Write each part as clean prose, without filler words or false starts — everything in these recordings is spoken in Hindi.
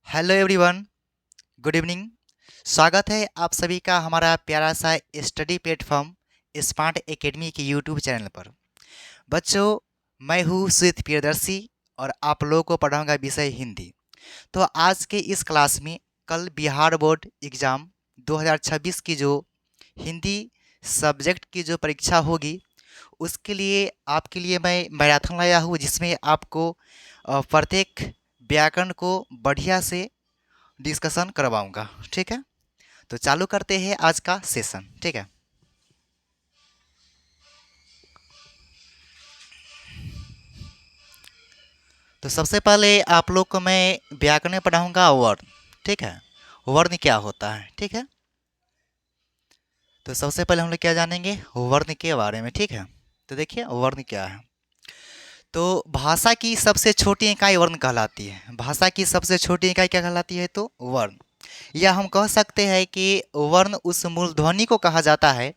Hello everyone, good evening. स्वागत है आप सभी का हमारा प्यारा सा स्टडी प्लेटफॉर्म स्मार्ट एकेडमी के यूट्यूब चैनल पर। बच्चों, मैं हूँ सुमित प्रियदर्शी और आप लोगों को पढ़ाऊंगा विषय हिंदी। तो आज के इस क्लास में कल बिहार बोर्ड एग्ज़ाम 2026 की जो हिंदी सब्जेक्ट की जो परीक्षा होगी उसके लिए आपके लिए मैं मैराथन लाया हूँ, जिसमें आपको प्रत्येक व्याकरण को बढ़िया से डिस्कशन करवाऊंगा। ठीक है, तो चालू करते हैं आज का सेशन। ठीक है, तो सबसे पहले आप लोग को मैं व्याकरण में पढ़ाऊंगा वर्ण। ठीक है, वर्ण क्या होता है। ठीक है, तो सबसे पहले हम लोग क्या जानेंगे वर्ण के बारे में। ठीक है, तो देखिए वर्ण क्या है। तो भाषा की सबसे छोटी इकाई वर्ण कहलाती है। भाषा की सबसे छोटी इकाई क्या कहलाती है? तो वर्ण। या हम कह सकते हैं कि वर्ण उस मूलध्वनि को कहा जाता है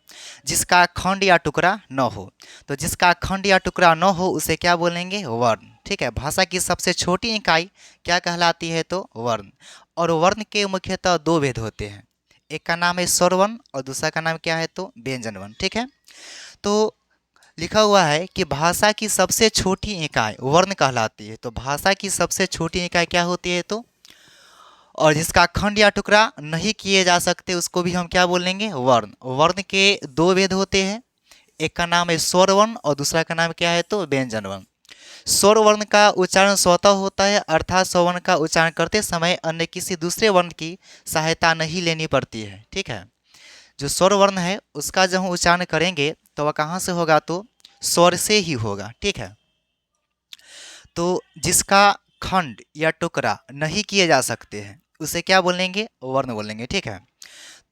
जिसका खंड या टुकड़ा न हो। तो जिसका खंड या टुकड़ा न हो उसे क्या बोलेंगे? वर्ण। ठीक है, भाषा की सबसे छोटी इकाई क्या कहलाती है? तो वर्ण। और वर्ण के मुख्यतः दो भेद होते हैं, एक का नाम है स्वर वर्ण और दूसरा का नाम क्या है? तो व्यंजन वर्ण। ठीक है, तो लिखा हुआ है कि भाषा की सबसे छोटी इकाई वर्ण कहलाती है। तो भाषा की सबसे छोटी इकाई क्या होती है? तो और जिसका खंड या टुकड़ा नहीं किए जा सकते उसको भी हम क्या बोलेंगे? वर्ण। वर्ण के दो भेद होते हैं, एक का नाम है स्वर वर्ण और दूसरा का नाम क्या है? तो व्यंजन वर्ण। स्वर वर्ण का उच्चारण स्वतः होता है, अर्थात स्वर वर्ण का उच्चारण करते समय अन्य किसी दूसरे वर्ण की सहायता नहीं लेनी पड़ती है। ठीक है, जो स्वर वर्ण है उसका जब हम उच्चारण करेंगे तो वह कहाँ से होगा? तो स्वर से ही होगा। ठीक है, तो जिसका खंड या टुकड़ा नहीं किए जा सकते हैं उसे क्या बोलेंगे? वर्ण बोलेंगे। ठीक है,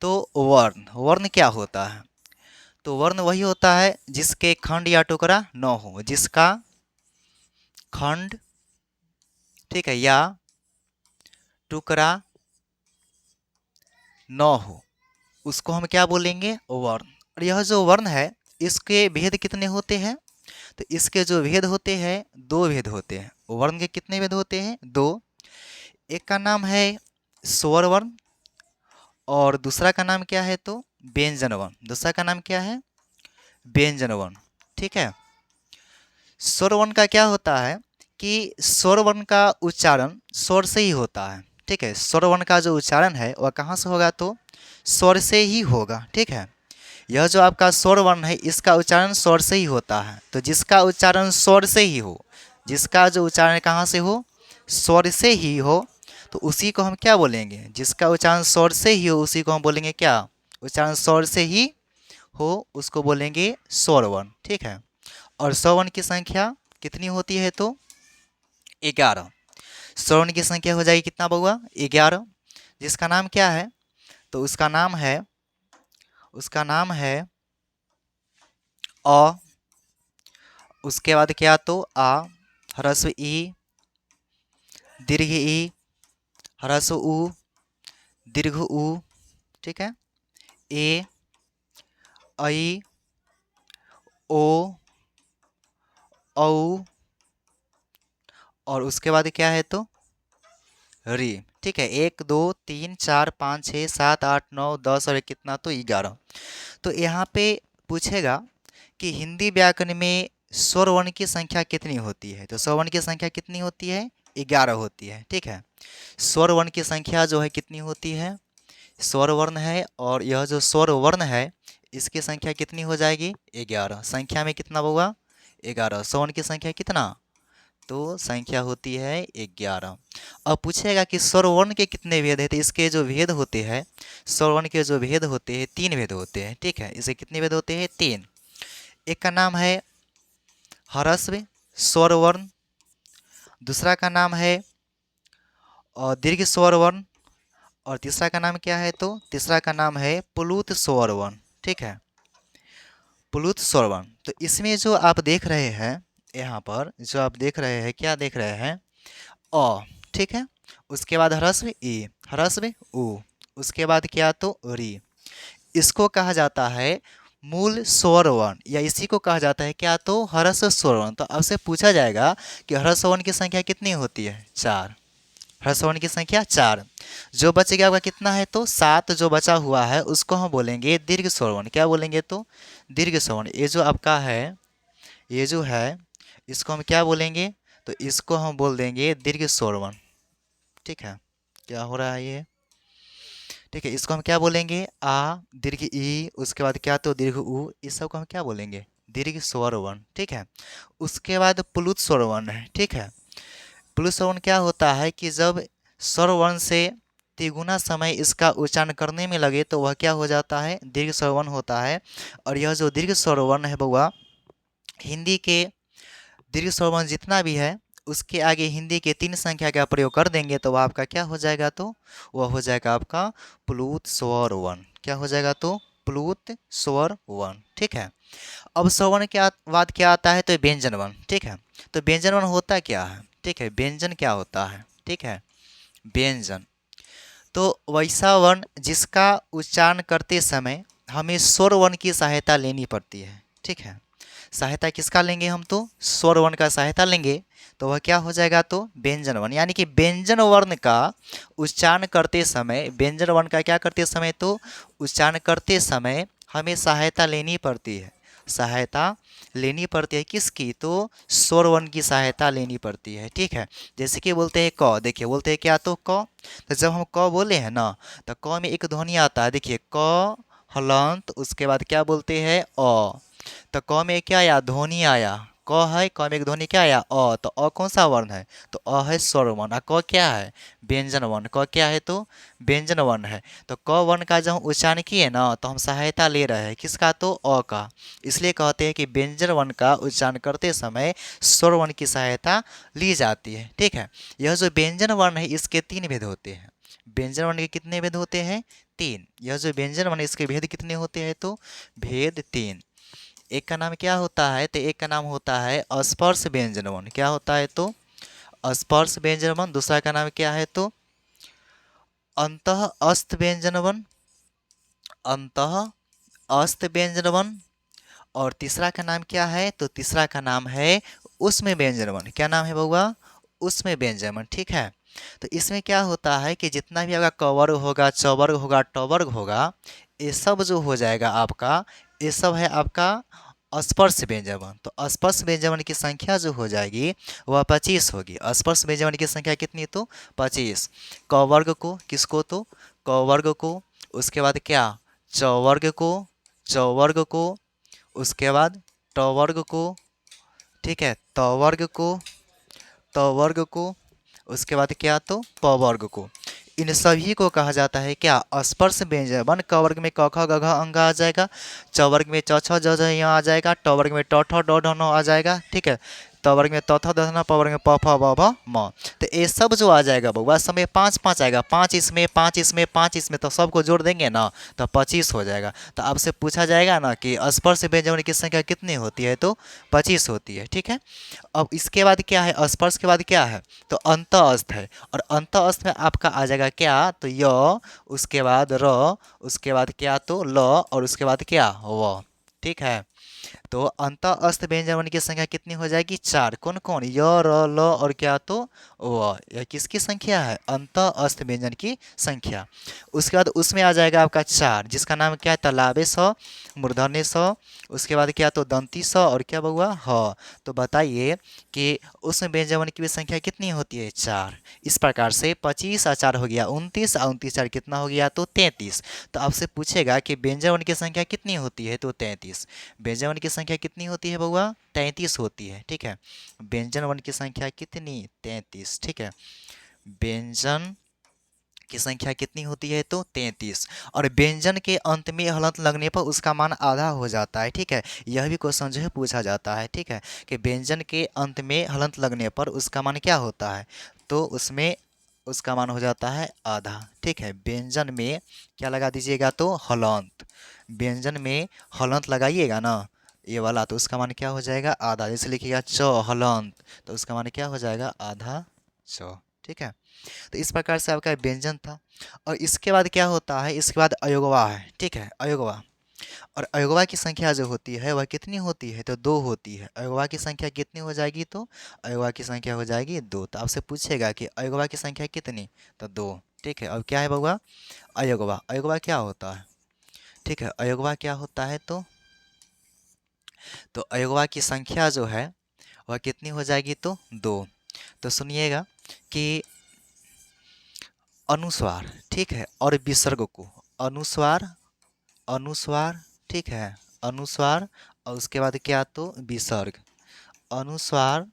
तो वर्ण वर्ण क्या होता है? तो वर्ण वही होता है जिसके खंड या टुकड़ा न हो। जिसका खंड, ठीक है, या टुकड़ा न हो उसको हम क्या बोलेंगे? वर्ण। और यह जो वर्ण है इसके भेद कितने होते हैं? तो इसके जो भेद होते हैं दो भेद होते हैं। वर्ण के कितने भेद होते हैं? दो। एक का नाम है स्वर वर्ण और दूसरा का नाम क्या है? तो व्यंजन वर्ण। दूसरा का नाम क्या है? व्यंजन वर्ण। ठीक है, स्वर वर्ण का क्या होता है कि स्वर वर्ण का उच्चारण स्वर से ही होता है। ठीक है, स्वर वर्ण का जो उच्चारण है वह कहाँ से होगा? तो स्वर से ही होगा। ठीक है, यह जो आपका स्वर वर्ण है इसका उच्चारण स्वर से ही होता है। तो जिसका उच्चारण स्वर से ही हो, जिसका जो उच्चारण कहाँ से हो? स्वर से ही हो, तो उसी को हम क्या बोलेंगे? जिसका उच्चारण स्वर से ही हो उसी को हम बोलेंगे क्या? उच्चारण स्वर से ही हो उसको बोलेंगे स्वर वर्ण। ठीक है, और स्वर वर्ण की संख्या कितनी होती है? तो 11। स्वर वर्ण की संख्या हो जाएगी कितना बउआ? 11। जिसका नाम क्या है? तो उसका नाम है अ, उसके बाद क्या? तो आ, ह्रस्व ई, दीर्घ ई, ह्रस्व उ, दीर्घ उ। ठीक है, ए, ऐ, ओ, औ, और उसके बाद क्या है? तो री। ठीक है, 1 2 3 4 5 6 7 8 9 10 और कितना? तो 11। तो यहाँ पे पूछेगा कि हिंदी व्याकरण में स्वर वर्ण की संख्या कितनी होती है? तो स्वर वर्ण की संख्या कितनी होती है? 11 होती है। ठीक है, स्वर वर्ण की संख्या जो है कितनी होती है? स्वर वर्ण है और यह जो स्वर वर्ण है इसकी संख्या कितनी हो जाएगी? 11। संख्या में कितना होगा? 11। स्वर वर्ण की संख्या कितना? तो संख्या होती है 11। अब पूछेगा कि स्वर वर्ण के कितने भेद हैं? तो इसके जो भेद होते हैं, स्वर वर्ण के जो भेद होते हैं 3 भेद होते हैं। ठीक है, इसे कितने भेद होते हैं? 3। एक का नाम है ह्रस्व स्वर वर्ण, दूसरा का नाम है दीर्घ स्वर वर्ण और तीसरा का नाम क्या है? तो तीसरा का नाम है प्लुत स्वर वर्ण। ठीक है, प्लुत स्वर वर्ण। तो इसमें जो आप देख रहे हैं, यहाँ पर जो आप देख रहे हैं, क्या देख रहे हैं? अ। ठीक है, उसके बाद ह्रस्व ई, ह्रस्व उ, उसके बाद क्या? तो री। इसको कहा जाता है मूल स्वर वर्ण या इसी को कहा जाता है क्या? तो ह्रस्व स्वर वर्ण। तो आपसे पूछा जाएगा कि ह्रस्व वर्ण की संख्या कितनी होती है? 4। ह्रस्व वर्ण की संख्या 4। जो बचेगा आपका कितना है तो 7 जो बचा हुआ है उसको हम बोलेंगे दीर्घ स्वर वर्ण। क्या बोलेंगे तो दीर्घ स्वर वर्ण। ये जो आपका है, ये जो है, इसको हम क्या बोलेंगे तो इसको हम बोल देंगे दीर्घ स्वर वर्ण। ठीक है, क्या हो रहा है ये, ठीक है, इसको हम क्या बोलेंगे आ, दीर्घ ई, उसके बाद क्या तो दीर्घ उ, इस सब को हम क्या बोलेंगे दीर्घ स्वर वर्ण। ठीक है, उसके बाद प्लुत स्वर वर्ण है। ठीक है, प्लुत स्वर वर्ण क्या होता है कि जब स्वर वर्ण से तिगुना समय इसका उच्चारण करने में लगे तो वह क्या हो जाता है दीर्घ स्वर वर्ण होता है। और यह जो दीर्घ स्वर वर्ण है बउआ, हिंदी के दीर्घ स्वर वर्ण जितना भी है उसके आगे हिंदी के 3 संख्या का प्रयोग कर देंगे तो वह आपका क्या हो जाएगा तो वह हो जाएगा आपका प्लुत स्वर वर्ण। क्या हो जाएगा तो प्लुत स्वर वर्ण। ठीक है, अब स्वर्ण के बाद क्या आता है तो व्यंजन वर्ण। ठीक है, तो व्यंजन वर्ण होता क्या है, ठीक है, व्यंजन क्या होता है, ठीक है, व्यंजन तो वैसा वर्ण जिसका उच्चारण करते समय हमें स्वर वर्ण की सहायता लेनी पड़ती है। ठीक है, सहायता किसका लेंगे हम तो स्वर वर्ण का सहायता लेंगे तो वह क्या हो जाएगा तो व्यंजन वर्ण। यानी कि व्यंजन वर्ण का उच्चारण करते समय, व्यंजन वर्ण का क्या करते समय तो उच्चारण करते समय हमें सहायता लेनी पड़ती है। सहायता लेनी पड़ती है किसकी तो स्वर वर्ण की सहायता लेनी पड़ती है। ठीक है, जैसे कि बोलते हैं क, देखिए बोलते हैं क्या तो क, तो जब हम क बोले हैं ना तो क में एक ध्वनि आता है, देखिए क हलंत, उसके बाद क्या बोलते हैं अ, तो क में क्या आया ध्वनि आया, क है, क में एक ध्वनि क्या आया अ, तो अ कौन सा वर्ण है तो अ है स्वर वर्ण, क क्या है व्यंजन वर्ण, क क्या है तो व्यंजन वर्ण है। तो क वर्ण का जब हम उच्चारण किए ना तो हम सहायता ले रहे हैं किसका तो अ का, इसलिए कहते हैं कि व्यंजन वर्ण का उच्चारण करते समय स्वर वर्ण की सहायता ली जाती है। ठीक है, यह जो व्यंजन वर्ण है इसके 3 भेद होते हैं। व्यंजन वर्ण के कितने भेद होते हैं 3। यह जो व्यंजन वर्ण इसके भेद कितने होते हैं तो भेद 3। एक का नाम क्या होता है तो एक का नाम होता है स्पर्श व्यंजन वर्ण। क्या होता है तो स्पर्श व्यंजन वर्ण। दूसरा का नाम क्या है तो अंतः अस्त व्यंजन वर्ण, अंतः अस्त व्यंजन वर्ण। और तीसरा का नाम क्या है तो तीसरा का नाम है उसमें व्यंजन वर्ण। क्या नाम है बउआ उसमें व्यंजन वर्ण। ठीक है, तो इसमें क्या होता है कि जितना भी आपका क वर्ग होगा, च वर्ग होगा, ट वर्ग होगा, ये सब जो हो जाएगा आपका, ये सब है आपका स्पर्श व्यंजन वर्ण। तो स्पर्श व्यंजन वर्ण की संख्या जो हो जाएगी वह 25 होगी। स्पर्श व्यंजन वर्ण की संख्या कितनी तो 25। क वर्ग को किसको तो क वर्ग को, उसके बाद क्या च वर्ग को, च वर्ग को, उसके बाद ट वर्ग को, ठीक है, त वर्ग को, त वर्ग को, उसके बाद क्या तो प वर्ग को। इन सभी को कहा जाता है क्या स्पर्श व्यंजन वर्ण। क वर्ग में क ख ग घ अंग आ जाएगा, च वर्ग में च छ ज झ य आ जाएगा, ट वर्ग में ट ठ ड ढ न आ जाएगा, ठीक है, त वर्ग में त थ द न, प वर्ग में प फ ब भ म। तो ये सब जो आ जाएगा बउआ समय 5 5 आएगा, 5 इसमें, 5 इसमें, 5 इसमें, तो सबको जोड़ देंगे ना तो 25 हो जाएगा। तो आपसे पूछा जाएगा ना कि स्पर्श व्यंजन वर्ण की संख्या कितनी होती है तो 25 होती है। ठीक है, अब इसके बाद क्या है स्पर्श के बाद क्या है तो अंत अस्त है। और अंत अस्त में आपका आ जाएगा क्या तो य, उसके बाद र, उसके बाद क्या तो ल, और उसके बाद क्या व। ठीक है, तो अंत अस्त व्यंजन वर्ण की संख्या कितनी हो जाएगी 4। कौन कौन य र ल और क्या तो व। यह किसकी संख्या है अंत अस्त व्यंजन की संख्या। उसके बाद उसमें आ जाएगा आपका 4 जिसका नाम क्या है तालाबे स, मूर्धन्य स, उसके बाद क्या तो दंती स, और क्या बउआ ह। तो बताइए कि उसमें व्यंजन वर्ण की भी संख्या कितनी होती है 4। इस प्रकार से 25 और 4 हो गया 29, और 29 4 कितना हो गया तो 33। तो आपसे पूछेगा कि व्यंजन वर्ण की संख्या कितनी होती है तो 33। व्यंजन वर्ण की संख्या कितनी होती है बउआ 33 होती है। ठीक है, व्यंजन वर्ण की संख्या कितनी 33। ठीक है, व्यंजन की संख्या कितनी होती है तो 33। और व्यंजन के अंत में हलंत लगने पर उसका मान आधा हो जाता है। ठीक है, यह भी क्वेश्चन जो है पूछा जाता है। ठीक है, कि व्यंजन के अंत में हलंत लगने पर उसका मान क्या होता है तो उसमें उसका मान हो जाता है आधा। ठीक है, व्यंजन में क्या लगा दीजिएगा तो हलंत, व्यंजन में हलंत लगाइएगा ना ये वाला तो उसका मान क्या हो जाएगा आधा। जैसे लिखिएगा च हलंत तो उसका मान क्या हो जाएगा आधा च। ठीक है, तो इस प्रकार से आपका व्यंजन था। और इसके बाद क्या होता है इसके बाद अयोगवा है। ठीक है, अयोगवा, और अयोगवा की संख्या जो होती है वह कितनी होती है? तो दो होती है। अयोगवा की संख्या कितनी हो जाएगी? तो अयोगवा की संख्या हो जाएगी दो। तो आपसे पूछेगा कि अयोगवा की संख्या कितनी? तो दो। ठीक है, अब क्या है बउआ? अयोगवा। अयोगवा क्या होता है? ठीक है, अयोगवा क्या होता है? तो अयोगवा की संख्या जो है वह कितनी हो जाएगी? तो दो। तो सुनिएगा कि अनुस्वार, ठीक है, और विसर्ग को अनुस्वार, अनुस्वार, ठीक है, अनुस्वार और उसके बाद क्या? तो विसर्ग। अनुस्वार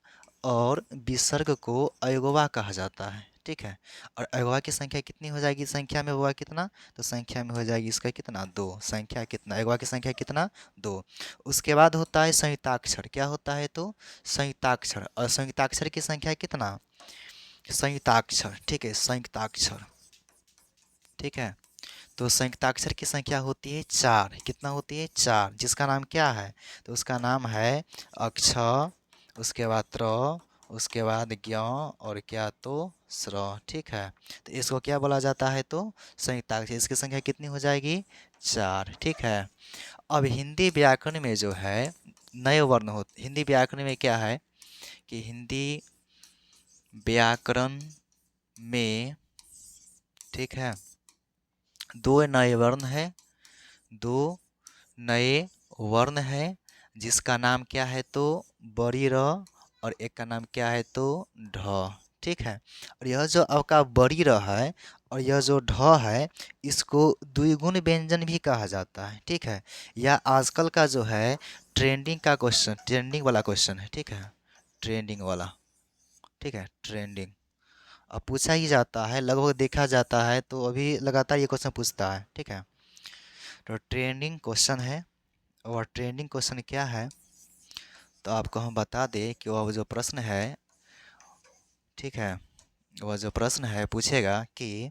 और विसर्ग को अयोगवा कहा जाता है। ठीक है, और अयोगवा की संख्या कितनी हो जाएगी? संख्या में होगा कितना? तो संख्या में हो जाएगी इसका कितना? दो। संख्या कितना? अयोगवा की संख्या कितना? दो। उसके बाद होता है संयुक्ताक्षर। क्या होता है? तो संयुक्ताक्षर। और संयुक्ताक्षर की संख्या कितना? संयुक्ताक्षर, ठीक है, संयुक्ताक्षर, ठीक है। तो संयुक्ताक्षर की संख्या होती है चार। कितना होती है? चार। जिसका नाम क्या है? तो उसका नाम है अक्ष, उसके बाद त्र, उसके बाद ज्ञ और क्या? तो स्र। ठीक है, तो इसको क्या बोला जाता है? तो संयुक्ताक्षर। इसकी संख्या कितनी हो जाएगी? चार। ठीक है, अब हिंदी व्याकरण में जो है नए वर्ण हो, हिंदी व्याकरण में क्या है कि हिंदी व्याकरण में, ठीक है, दो नए वर्ण है, दो नए वर्ण है, जिसका नाम क्या है? तो बड़ी र, और एक का नाम क्या है? तो ढ। ठीक है, और यह जो आपका बड़ी र है और यह जो ढ है, इसको द्विगुण व्यंजन भी कहा जाता है। ठीक है, यह आजकल का जो है ट्रेंडिंग का क्वेश्चन, ट्रेंडिंग वाला क्वेश्चन है। ठीक है, ट्रेंडिंग वाला, ठीक है, ट्रेंडिंग अब पूछा ही जाता है, लगभग देखा जाता है, तो अभी लगातार ये क्वेश्चन पूछता है। ठीक है, तो ट्रेंडिंग क्वेश्चन है। और ट्रेंडिंग क्वेश्चन क्या है? तो आपको हम बता दें कि वह जो प्रश्न है, ठीक है, वह जो प्रश्न है पूछेगा कि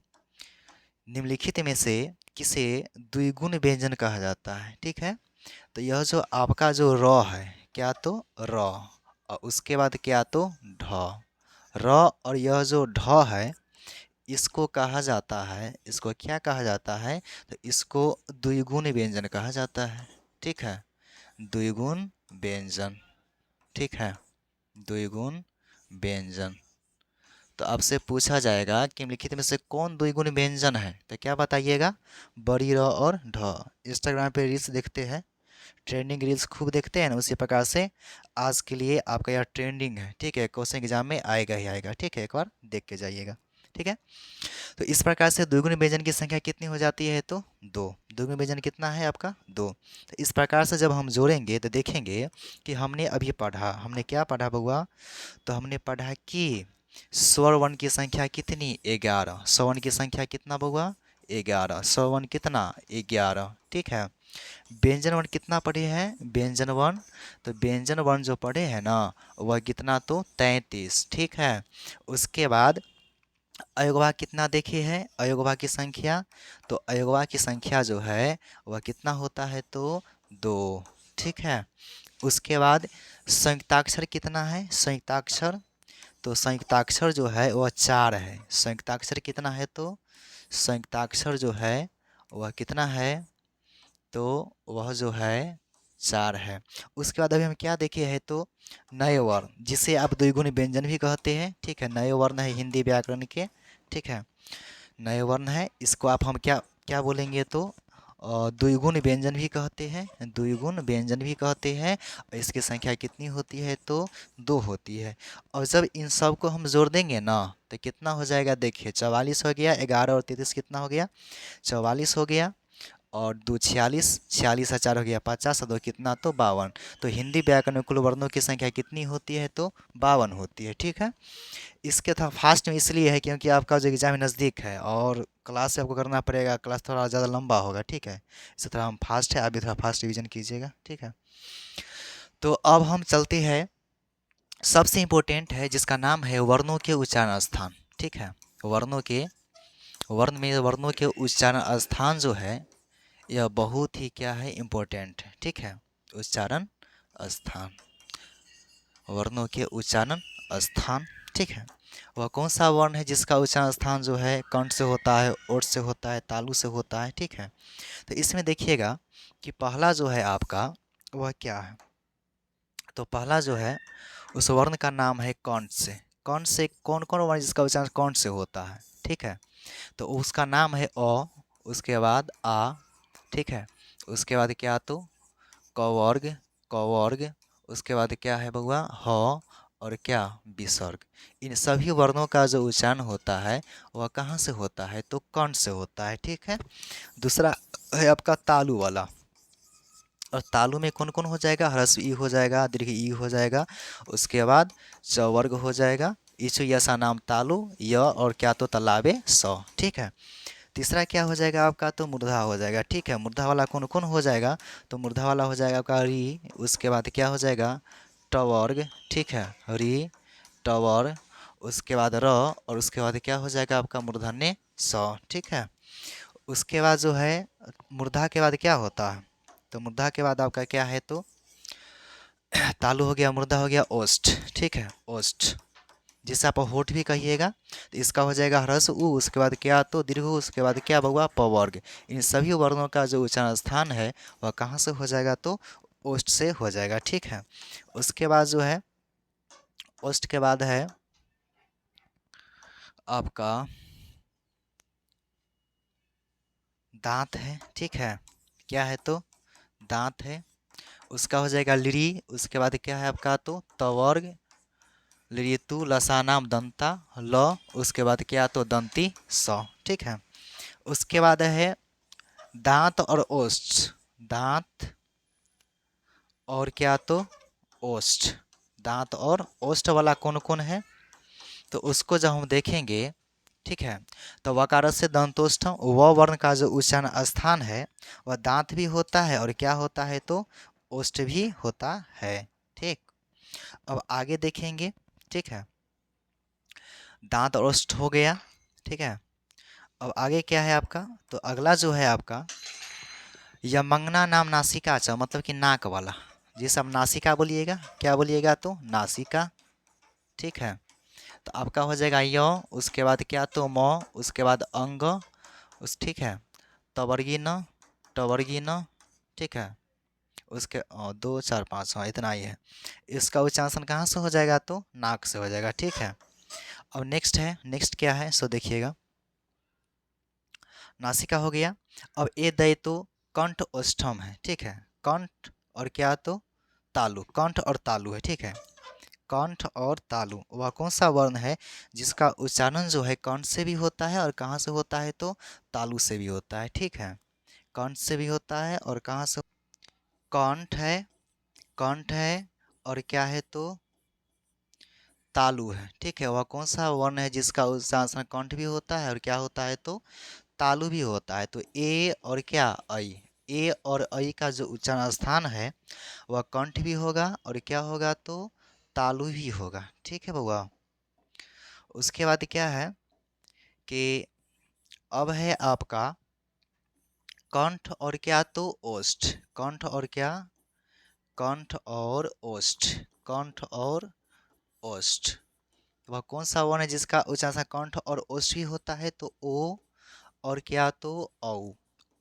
निम्नलिखित में से किसे द्विगुण व्यंजन कहा जाता है? ठीक है, तो यह जो आपका जो र है, क्या? तो र, और उसके बाद क्या? तो ढ। र और यह जो ढ है, इसको कहा जाता है, इसको क्या कहा जाता है? तो इसको द्विगुण व्यंजन कहा जाता है। ठीक है, द्विगुण व्यंजन, ठीक है, द्विगुण व्यंजन। तो आपसे पूछा जाएगा कि निम्नलिखित में से कौन द्विगुण व्यंजन है? तो क्या बताइएगा? बड़ी र और ढ। इंस्टाग्राम पे रील्स देखते हैं, ट्रेंडिंग रील्स खूब देखते हैं ना, उसी प्रकार से आज के लिए आपका यह ट्रेंडिंग है। ठीक है, क्वेश्चन एग्जाम में आएगा ही आएगा। ठीक है, एक बार देख के जाइएगा। ठीक है, तो इस प्रकार से द्विगुण व्यंजन की संख्या कितनी हो जाती है? तो दो। द्विगुण व्यंजन कितना है आपका? दो। तो इस प्रकार से जब हम जोड़ेंगे तो देखेंगे कि हमने अभी पढ़ा, हमने क्या पढ़ा बउआ? तो हमने पढ़ा कि स्वर वर्ण की संख्या कितनी? 11। स्वर्ण की संख्या कितना बउआ? 11। स्वर्ण कितना? 11। ठीक है, व्यंजन वर्ण कितना पढ़े हैं? व्यंजन वर्ण, तो व्यंजन वर्ण जो पढ़े हैं ना, वह कितना? तो 33। ठीक है, उसके बाद अयोगवा कितना देखे हैं? अयोगवा की संख्या, तो अयोगवा की संख्या जो है वह कितना होता है? तो दो। ठीक है, उसके बाद संयुक्ताक्षर कितना है? संयुक्ताक्षर, तो संयुक्ताक्षर जो है वह चार है। संयुक्ताक्षर कितना है? तो संयुक्ताक्षर जो है वह कितना है? तो वह जो है चार है। उसके बाद अभी हम क्या देखे हैं? तो नए वर्ण, जिसे आप द्विगुण व्यंजन भी कहते हैं। ठीक है, नए वर्ण है हिंदी व्याकरण के। ठीक है, नए वर्ण है, इसको आप हम क्या क्या बोलेंगे? तो द्विगुण व्यंजन भी कहते हैं, द्विगुण व्यंजन भी कहते हैं। और इसकी संख्या कितनी होती है? तो दो होती है। और जब इन सब को हम जोड़ देंगे ना, तो कितना हो जाएगा? देखिए, 44 हो गया, 11 और 33 कितना हो गया? 44 हो गया, और दो 46, 46 और 4 हो गया 50, और दो कितना? तो 52। तो हिंदी व्याकरण में कुल वर्णों की संख्या कितनी होती है? तो 52 होती है। ठीक है, इसके थोड़ा फास्ट में इसलिए है क्योंकि आपका जो एग्ज़ाम नज़दीक है और क्लास से आपको करना पड़ेगा, क्लास थोड़ा ज़्यादा लंबा होगा। ठीक है, इससे थोड़ा हम फास्ट है, आप भी थोड़ा फास्ट रिविजन कीजिएगा। ठीक है, तो अब हम चलते हैं, सबसे इम्पोर्टेंट है जिसका नाम है वर्णों के उच्चारण स्थान। ठीक है, वर्णों के, वर्ण में वर्णों के उच्चारण स्थान जो है यह बहुत ही क्या है? इम्पोर्टेंट है। ठीक है, उच्चारण स्थान, वर्णों के उच्चारण स्थान। ठीक है, वह कौन सा वर्ण है जिसका उच्चारण स्थान जो है कंठ से होता है, ओठ से होता है, तालु से होता है, ठीक है। तो इसमें देखिएगा कि पहला जो है आपका वह क्या है, तो पहला जो है उस वर्ण का नाम है कंठ से। कंठ से कौन कौन वर्ण जिसका उच्चारण कंठ से होता है, ठीक है। तो उसका नाम है अ, उसके बाद आ, ठीक है। उसके बाद क्या, तो कवर्ग, कवर्ग। उसके बाद क्या है बउआ, ह, और क्या, विसर्ग। इन सभी वर्णों का जो उच्चारण होता है वह कहाँ से होता है, तो कंठ से होता है, ठीक है। दूसरा है आपका तालु वाला, और तालु में कौन कौन हो जाएगा, ह्रस्व ई हो जाएगा, दीर्घ ई हो जाएगा, उसके बाद चवर्ग हो जाएगा, इचु यसा नाम तालु, य और क्या, तो तालाबे स, ठीक है। तीसरा क्या हो जाएगा आपका, तो मूर्धा हो जाएगा, ठीक है। मूर्धा वाला कौन कौन हो जाएगा, तो मूर्धा वाला हो जाएगा आपका री, उसके बाद क्या हो जाएगा, टवर्ग, ठीक है, री, टवर, उसके बाद र, और उसके बाद क्या हो जाएगा आपका मूर्धन्य स, ठीक है। उसके बाद जो है मूर्धा के बाद क्या होता है, तो मूर्धा के बाद आपका क्या है, तो तालु हो गया, मूर्धा हो गया, ओष्ठ, ठीक है, ओष्ठ, जिसे आप होठ भी कहिएगा। तो इसका हो जाएगा ह्रस्व उ, उसके बाद क्या, तो दीर्घ उ, उसके बाद क्या बउआ, पवर्ग। इन सभी वर्णों का जो उच्चारण स्थान है वह कहाँ से हो जाएगा, तो ओष्ठ से हो जाएगा, ठीक है। उसके बाद जो है ओष्ठ के बाद है आपका दांत है, ठीक है। क्या है, तो दांत है। उसका हो जाएगा लिरी, उसके बाद क्या है आपका, तो तवर्ग, लिरितु लसानाम दंता ल, उसके बाद क्या, तो दंती स, ठीक है। उसके बाद है दांत और ओष्ठ, दांत और क्या, तो ओष्ठ। दांत और ओष्ठ वाला कौन कौन है, तो उसको जब हम देखेंगे, ठीक है, तो वकार से दंतोष्ठ व वर्ण का जो उच्चारण स्थान है वह दांत भी होता है और क्या होता है, तो ओष्ठ भी होता है, ठीक। अब आगे देखेंगे, ठीक है, दांत और ओष्ठ हो गया, ठीक है। अब आगे क्या है आपका, तो अगला जो है आपका यमंगना नाम नासिका च, मतलब कि नाक वाला, जिसे आप नासिका बोलिएगा, क्या बोलिएगा, तो नासिका, ठीक है। तो आपका हो जाएगा य, उसके बाद क्या, तो म, उसके बाद अंग, उस, ठीक है, तवर्गी न, टवर्गी न, ठीक है। उसके 2 4 5, हाँ इतना ही है। इसका उच्चारण कहाँ से हो जाएगा, तो नाक से हो जाएगा, ठीक है। अब नेक्स्ट है, नेक्स्ट क्या है, सो देखिएगा, नासिका हो गया। अब ए दय तो कंठ ओष्ठम है, ठीक है। कंठ और क्या, तो तालु, कंठ और तालु है, ठीक है। कंठ और तालु वह कौन सा वर्ण है जिसका उच्चारण जो है कंठ से भी होता है और कहाँ से होता है, तो तालु से भी होता है, ठीक है। कंठ से भी होता है और कहाँ से, कंठ है, कंठ है, और क्या है, तो तालु है, ठीक है। वह कौन सा वर्ण है जिसका उच्चारण कंठ भी होता है और क्या होता है, तो तालु भी होता है, तो ए और क्या, ऐ। ए और ऐ का जो उच्चारण स्थान है वह कंठ भी होगा और क्या होगा, तो तालु भी होगा, ठीक है बउआ। उसके बाद क्या है कि अब है आपका कंठ और क्या, तो ओष्ठ, कंठ और क्या, कंठ और ओष्ठ, कंठ और ओष्ठ। वह कौन सा वर्ण है जिसका उच्चारण कंठ और ओष्ठ भी होता है, तो ओ और क्या, तो औ।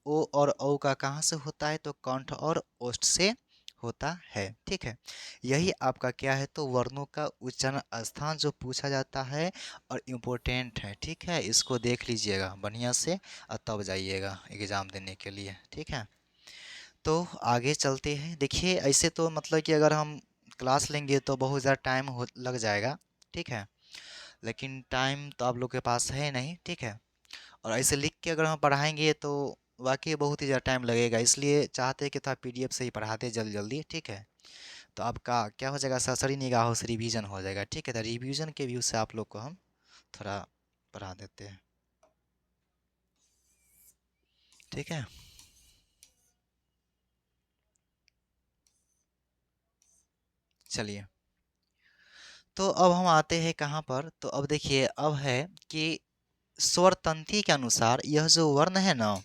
ओ और औ का कहाँ से होता है, तो कंठ और ओष्ठ से होता है, ठीक है। यही आपका क्या है, तो वर्णों का उच्चारण स्थान जो पूछा जाता है और इम्पोर्टेंट है, ठीक है। इसको देख लीजिएगा बढ़िया से और तब जाइएगा एग्ज़ाम देने के लिए, ठीक है। तो आगे चलते हैं, देखिए ऐसे तो मतलब कि अगर हम क्लास लेंगे तो बहुत ज़्यादा टाइम हो लग जाएगा, ठीक है। लेकिन टाइम तो आप लोग के पास है नहीं, ठीक है। और ऐसे लिख के अगर हम पढ़ाएंगे तो वाकई बहुत ही ज़्यादा टाइम लगेगा, इसलिए चाहते हैं कि थोड़ा पीडीएफ से ही पढ़ाते जल्दी जल्दी, ठीक है। तो आपका क्या हो जाएगा, सरसरी निगाहों से रिवीजन हो जाएगा, ठीक है। तो रिवीजन के व्यू से आप लोग को हम थोड़ा पढ़ा देते हैं, ठीक है। चलिए, तो अब हम आते हैं कहाँ पर, तो अब देखिए अब है कि स्वर तंत्री के अनुसार यह जो वर्ण है ना,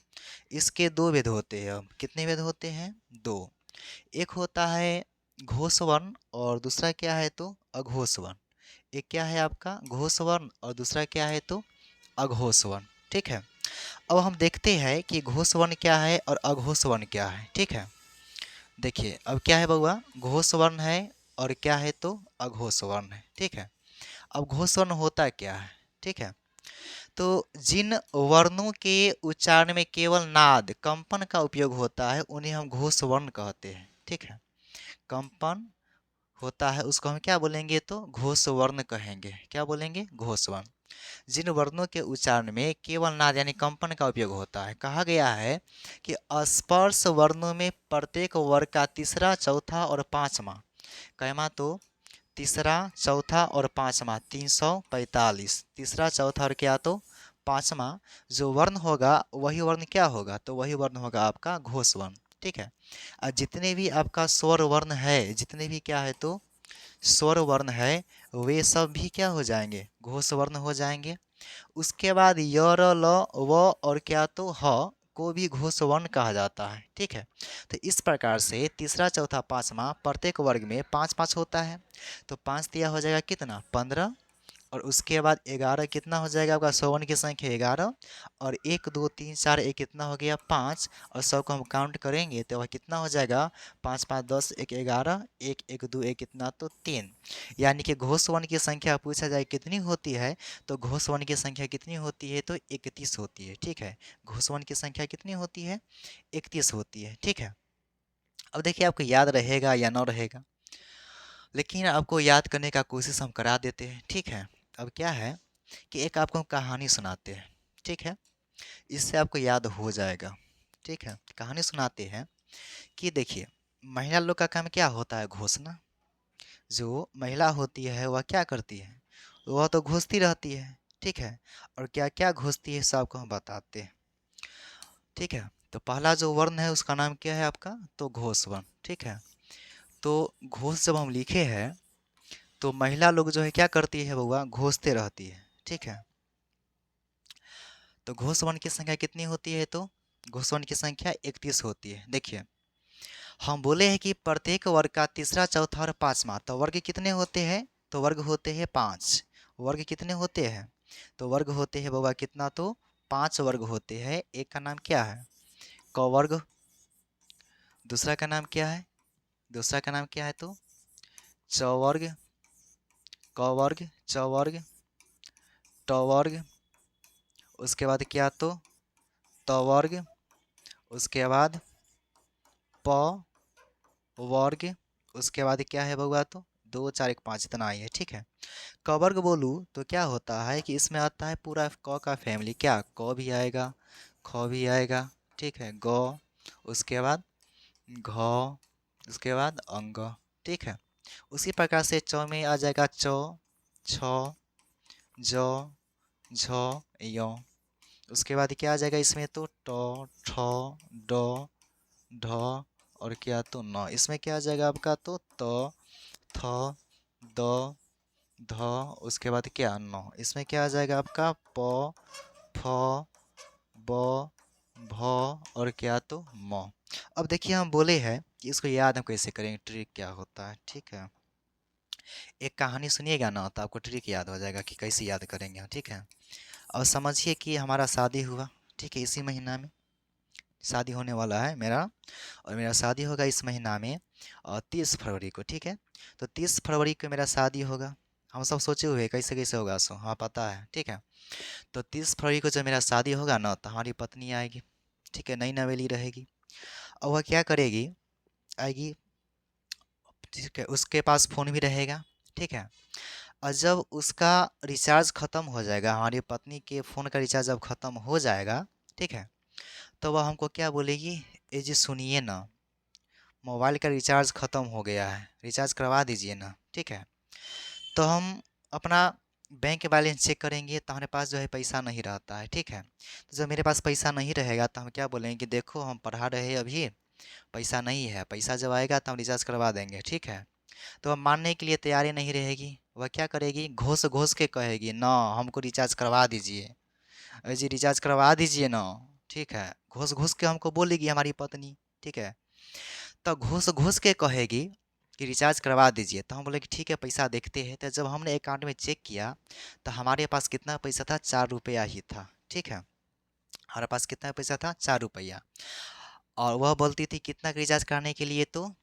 इसके दो भेद होते हैं। अब कितने भेद होते हैं, दो। एक होता है घोष वर्ण और दूसरा क्या है, तो अघोष वर्ण। एक क्या है आपका घोष वर्ण और दूसरा क्या है तो अघोष वर्ण। ठीक है, अब हम देखते हैं कि घोष वर्ण क्या है और अघोष वर्ण क्या है। ठीक है, देखिए अब क्या है बउआ, घोष वर्ण है और क्या है तो अघोष वर्ण है। ठीक है, अब घोष वर्ण होता क्या है। ठीक है, तो जिन वर्णों के उच्चारण में केवल नाद कंपन का उपयोग होता है उन्हें हम घोष वर्ण कहते हैं। ठीक है, कंपन होता है उसको हम क्या बोलेंगे तो घोष वर्ण कहेंगे। क्या बोलेंगे, घोष वर्ण। जिन वर्णों के उच्चारण में केवल नाद यानी कंपन का उपयोग होता है, कहा गया है कि स्पर्श वर्णों में प्रत्येक वर्ग का तीसरा चौथा और पांचवा, कैमा तो तीसरा चौथा और पांचवा 345, तीसरा चौथा और क्या तो पांचवा जो वर्ण होगा वही वर्ण क्या होगा तो वही वर्ण होगा आपका घोष वर्ण। ठीक है, और जितने भी आपका स्वर वर्ण है, जितने भी क्या है तो स्वर वर्ण है, वे सब भी क्या हो जाएंगे, घोष वर्ण हो जाएंगे। उसके बाद य र ल व और क्या तो ह को भी घोष वर्ण कहा जाता है। ठीक है, तो इस प्रकार से तीसरा चौथा पांचवा प्रत्येक वर्ग में पाँच पाँच होता है, तो पाँच दिया हो जाएगा कितना 15, और उसके बाद 11 कितना हो जाएगा आपका स्वर्ण की संख्या 11, और 1 2 3 4 एक कितना हो गया 5, और 100 को हम काउंट करेंगे तो वह कितना हो जाएगा 5 5 10 1 11, 1 1 2 1 कितना तो 3। यानी कि घोष वर्ण की संख्या पूछा जाए कितनी होती है तो घोष वर्ण की संख्या कितनी होती है तो 31 होती है। ठीक है, घोष वर्ण की संख्या कितनी होती है 31 होती है। ठीक है, अब देखिए आपको याद रहेगा या ना रहेगा, लेकिन आपको याद करने का कोशिश हम करा देते हैं। ठीक है, अब क्या है कि एक आपको हम कहानी सुनाते हैं। ठीक है, इससे आपको याद हो जाएगा। ठीक है, कहानी सुनाते हैं कि देखिए महिला लोग का काम क्या होता है घोषणा। जो महिला होती है वह क्या करती है, वह तो घोषती रहती है। ठीक है, और क्या क्या घोषती है सब आपको हम बताते हैं। ठीक है, तो पहला जो वर्ण है उसका नाम क्या है आपका तो घोष वर्ण। ठीक है, तो घोष जब हम लिखे हैं तो महिला लोग जो है क्या करती है बउआ, घोषते रहती है। ठीक है, तो घोष वर्ण की संख्या कितनी होती है तो घोष वर्ण की संख्या 31 होती है। देखिए हम बोले हैं कि प्रत्येक वर्ग का तीसरा चौथा और पांचवा, तो वर्ग कितने होते हैं तो वर्ग होते हैं 5। वर्ग कितने होते हैं तो वर्ग होते हैं बउआ कितना तो 5 वर्ग होते हैं। एक का नाम क्या है क वर्ग, दूसरा का नाम क्या है, दूसरा का नाम क्या है तो च वर्ग, क वर्ग, च वर्ग, ट वर्ग, उसके बाद क्या तो त वर्ग, उसके बाद प वर्ग, उसके बाद क्या है बउआ तो 2 4 1 5 इतना ही है। ठीक है, क वर्ग बोलूँ तो क्या होता है कि इसमें आता है पूरा क का फैमिली, क्या क भी आएगा, ख भी आएगा। ठीक है, ग, उसके बाद घ, उसके बाद अंग। ठीक है, उसी प्रकार से च में आ जाएगा च, छ, ज, झ, य। उसके बाद क्या आ जाएगा इसमें तो ट, ठ, ड, ढ और क्या तो न। इसमें क्या आ जाएगा आपका तो त, थ, द, ध, उसके बाद क्या न। इसमें क्या आ जाएगा आपका प, फ, ब, भ और क्या तो म। अब देखिए हम बोले हैं कि इसको याद हम कैसे करेंगे, ट्रिक क्या होता है। ठीक है, एक कहानी सुनिएगा ना तो आपको ट्रिक याद हो जाएगा कि कैसे याद करेंगे। ठीक है, और समझिए कि हमारा शादी हुआ। ठीक है, इसी महीना में शादी होने वाला है मेरा, और मेरा शादी होगा इस महीना में 30 फरवरी को। ठीक है, तो 30 फरवरी को मेरा शादी होगा। हम सब सोचे हुए कैसे कैसे होगा सो हाँ पता है। ठीक है, तो 30 फरवरी को जब मेरा शादी होगा ना तो हमारी पत्नी आएगी। ठीक है, नई नवेली रहेगी, और वह क्या करेगी, आएगी। ठीक है, उसके पास फ़ोन भी रहेगा। ठीक है, और जब उसका रिचार्ज ख़त्म हो जाएगा, हमारी पत्नी के फ़ोन का रिचार्ज जब ख़त्म हो जाएगा, ठीक है, तो वह हमको क्या बोलेगी, ए जी सुनिए ना, मोबाइल का रिचार्ज ख़त्म हो गया है, रिचार्ज करवा दीजिए ना। ठीक है, तो हम अपना बैंक बैलेंस चेक करेंगे तो हमारे पास जो है पैसा नहीं रहता है। ठीक है, तो जब मेरे पास पैसा नहीं रहेगा तो हम क्या बोलेंगे कि देखो हम पढ़ा रहे हैं अभी, पैसा नहीं है, पैसा जब आएगा तो हम रिचार्ज करवा देंगे। ठीक है, तो वह मानने के लिए तैयारी नहीं रहेगी। वह क्या करेगी, घोष घोष के कहेगी ना हमको रिचार्ज करवा दीजिए, अरे जी रिचार्ज करवा दीजिए ना। ठीक है, घोष घोष के हमको बोलेगी हमारी पत्नी। ठीक है, तो घोष घोष के कहेगी कि रिचार्ज करवा दीजिए। तो हम बोले कि ठीक है, पैसा देखते हैं। तो जब हमने अकाउंट में चेक किया तो हमारे पास कितना पैसा था, 4 रुपया ही था। ठीक है, हमारे पास कितना पैसा था, 4 रुपया। और वह बोलती थी कितना का रिचार्ज कराने के लिए, तो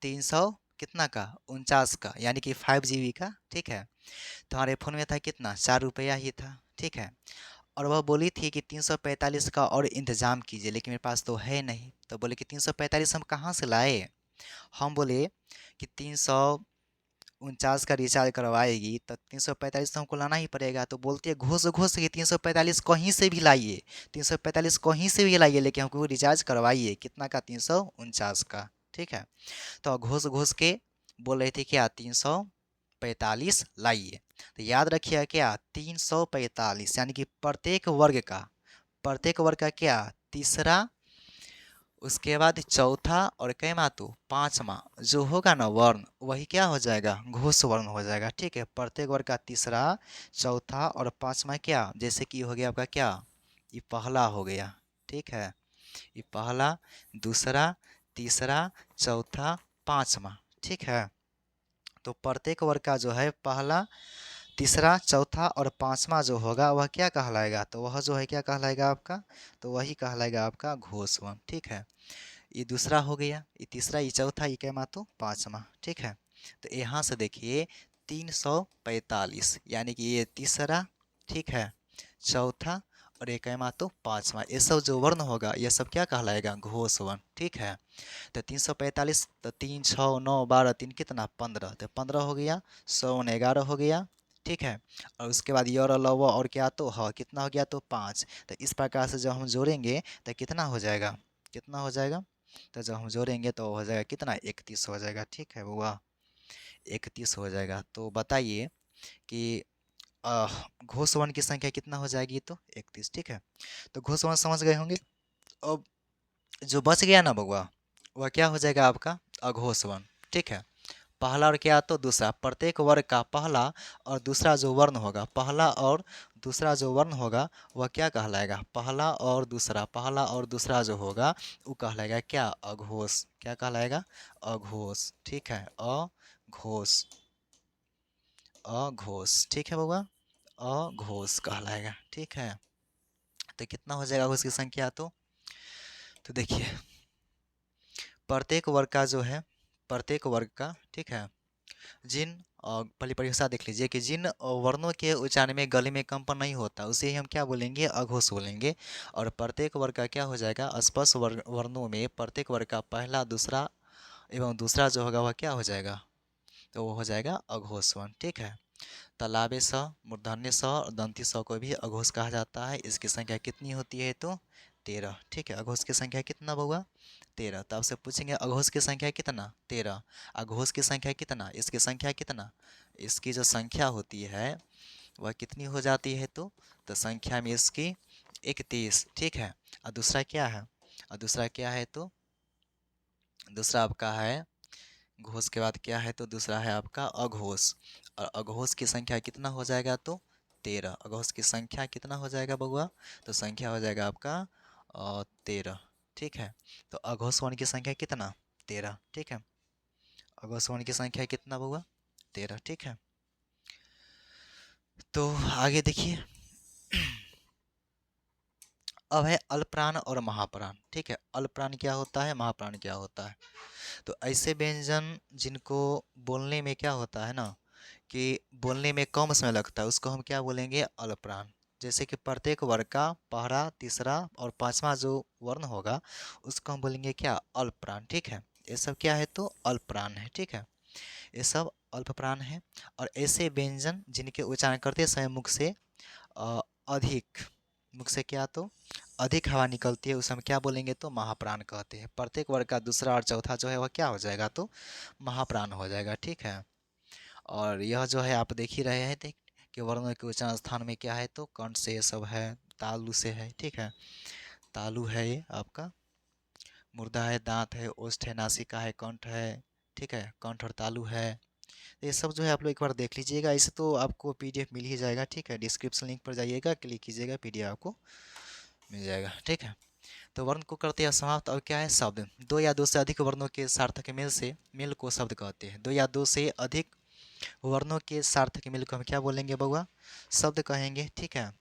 300 कितना का, 49 का, यानी कि 5 GB का। ठीक है, तो हमारे फ़ोन में था कितना, 4 रुपया ही था। ठीक है, और वह बोली थी कि 345 का और इंतज़ाम कीजिए, लेकिन मेरे पास तो है नहीं। तो बोले कि 345 हम कहाँ से लाए। हम बोले कि 349 का रिचार्ज करवाएगी तो 345 तो हमको लाना ही पड़ेगा। तो बोलती है घूस घूस के 345 कहीं से भी लाइए, 345 कहीं से भी लाइए, लेकिन हमको रिचार्ज करवाइए। कितना का, 349 का। ठीक है, तो घूस घूस के बोल रहे थे क्या, 345 लाइए। तो याद रखिए क्या, 345, यानी कि प्रत्येक वर्ग का क्या, तीसरा, उसके बाद चौथा, और कैमा तो पांचवा जो होगा ना वर्ण, वही क्या हो जाएगा, घोष वर्ण हो जाएगा। ठीक है, प्रत्येक वर्ग का तीसरा, चौथा और पांचवा क्या, जैसे कि हो गया आपका क्या, ये पहला हो गया। ठीक है, ये पहला, दूसरा, तीसरा, चौथा, पांचवा। ठीक है, तो प्रत्येक वर्ग का जो है पहला, तीसरा, चौथा और पांचवा जो होगा वह क्या कहलाएगा, तो वह जो है क्या कहलाएगा आपका, तो वही कहलाएगा आपका घोष वर्ण। ठीक है, ये दूसरा हो गया, ये तीसरा, ये चौथा, ये क्या मातो, पांचवा। ठीक है, तो यहाँ से देखिए 345, यानी कि ये तीसरा, ठीक है, चौथा और ये क्या मातो, पांचवा, ये सब जो वर्ण होगा ये सब क्या कहलाएगा, घोष वर्ण। ठीक है, तो 345, तो 3 6 9 12 3 कितना, 15, तो 15 हो गया, 100 11 हो गया। ठीक है, और उसके बाद ये और अलावा और क्या, तो हाँ कितना हो गया, तो 5। तो इस प्रकार से जब हम जोड़ेंगे तो कितना हो जाएगा, कितना हो जाएगा, तो जब हम जोड़ेंगे तो हो जाएगा कितना, 31 हो जाएगा। ठीक है बुआ, 31 हो जाएगा। तो बताइए कि घोष वर्ण की संख्या कितना हो जाएगी, तो 31। ठीक है, तो घोष वर्ण समझ गए होंगे। अब जो बच गया ना बउआ, वह क्या हो जाएगा आपका, अघोष वर्ण। ठीक है, पहला और क्या, तो दूसरा, प्रत्येक वर्ग का पहला और दूसरा जो वर्ण होगा, पहला और दूसरा जो वर्ण होगा वह क्या कहलाएगा, पहला और दूसरा, पहला और दूसरा जो होगा वो कहलाएगा क्या, अघोष। क्या कहलाएगा, अघोष। ठीक है, अघोष, अघोष। ठीक है बउआ, अघोष कहलाएगा। ठीक है, तो कितना हो जाएगा अघोष की संख्या, तो देखिए प्रत्येक वर्ग का जो है, प्रत्येक वर्ग का, ठीक है, जिन पहली परिभाषा देख लीजिए कि जिन वर्णों के उच्चारण में गले में कंपन नहीं होता उसे ही हम क्या बोलेंगे, अघोष बोलेंगे। और प्रत्येक वर्ग का क्या हो जाएगा, स्पर्श वर्णों में प्रत्येक वर्ग का पहला, दूसरा एवं दूसरा जो होगा वह क्या हो जाएगा, तो वो हो जाएगा अघोष वर्ण। ठीक है, तालाबे स, मूर्धन्य स और दंती स को भी अघोष कहा जाता है। इसकी संख्या कितनी होती है, तो 13। ठीक है, अघोष की संख्या कितना होगा, 13। तो आपसे पूछेंगे अघोष की संख्या कितना, 13। अघोष की संख्या कितना, इसकी संख्या कितना, इसकी जो संख्या होती है वह कितनी हो जाती है, तो संख्या में इसकी 31। ठीक है, और दूसरा क्या है, और दूसरा क्या है, तो दूसरा आपका है घोष के बाद क्या है, तो दूसरा है आपका अघोष। और अघोष की संख्या कितना हो जाएगा, तो 13। अघोष की संख्या कितना हो जाएगा बउआ, तो संख्या हो जाएगा आपका 13। ठीक है, तो अघोष वर्ण की संख्या कितना, 13। ठीक है, अघोष वर्ण की संख्या कितना बउआ, 13। ठीक है, तो आगे देखिए अब है अल्पप्राण और महाप्राण। ठीक है, अल्पप्राण क्या होता है, महाप्राण क्या होता है। तो ऐसे व्यंजन जिनको बोलने में क्या होता है ना, कि बोलने में कम समय लगता है उसको हम क्या बोलेंगे, अल्पप्राण। जैसे कि प्रत्येक वर्ग का पहला, तीसरा और पांचवा जो वर्ण होगा उसको हम बोलेंगे क्या, अल्पप्राण। ठीक है, ये सब क्या है, तो अल्पप्राण है। ठीक है, ये सब अल्पप्राण है। और ऐसे व्यंजन जिनके उच्चारण करते समय मुख से अ, अधिक, मुख से क्या, तो अधिक हवा निकलती है उसे हम क्या बोलेंगे, तो महाप्राण कहते हैं। प्रत्येक वर्ग का दूसरा और चौथा जो है वह क्या हो जाएगा, तो महाप्राण हो जाएगा। ठीक है, और यह जो है आप देख ही रहे हैं कि वर्णों के उच्चारण स्थान में क्या है, तो कंठ से ये सब है, तालु से है। ठीक है, तालु है ये आपका, मुर्दा है, दांत है, ओष्ठ है, नासिका है, कंठ है। ठीक है, कंठ और तालु है। ये सब जो है आप लोग एक बार देख लीजिएगा। इसे तो आपको पीडीएफ मिल ही जाएगा। ठीक है, डिस्क्रिप्शन लिंक पर जाइएगा, क्लिक कीजिएगा, पीडीएफ आपको मिल जाएगा। ठीक है, तो वर्ण को करते हैं समाप्त। और क्या है शब्द, दो या दो से अधिक वर्णों के सार्थक मेल को शब्द कहते हैं। दो या दो से अधिक वर्णों के सार्थक मेल को हम क्या बोलेंगे बउआ, शब्द कहेंगे। ठीक है,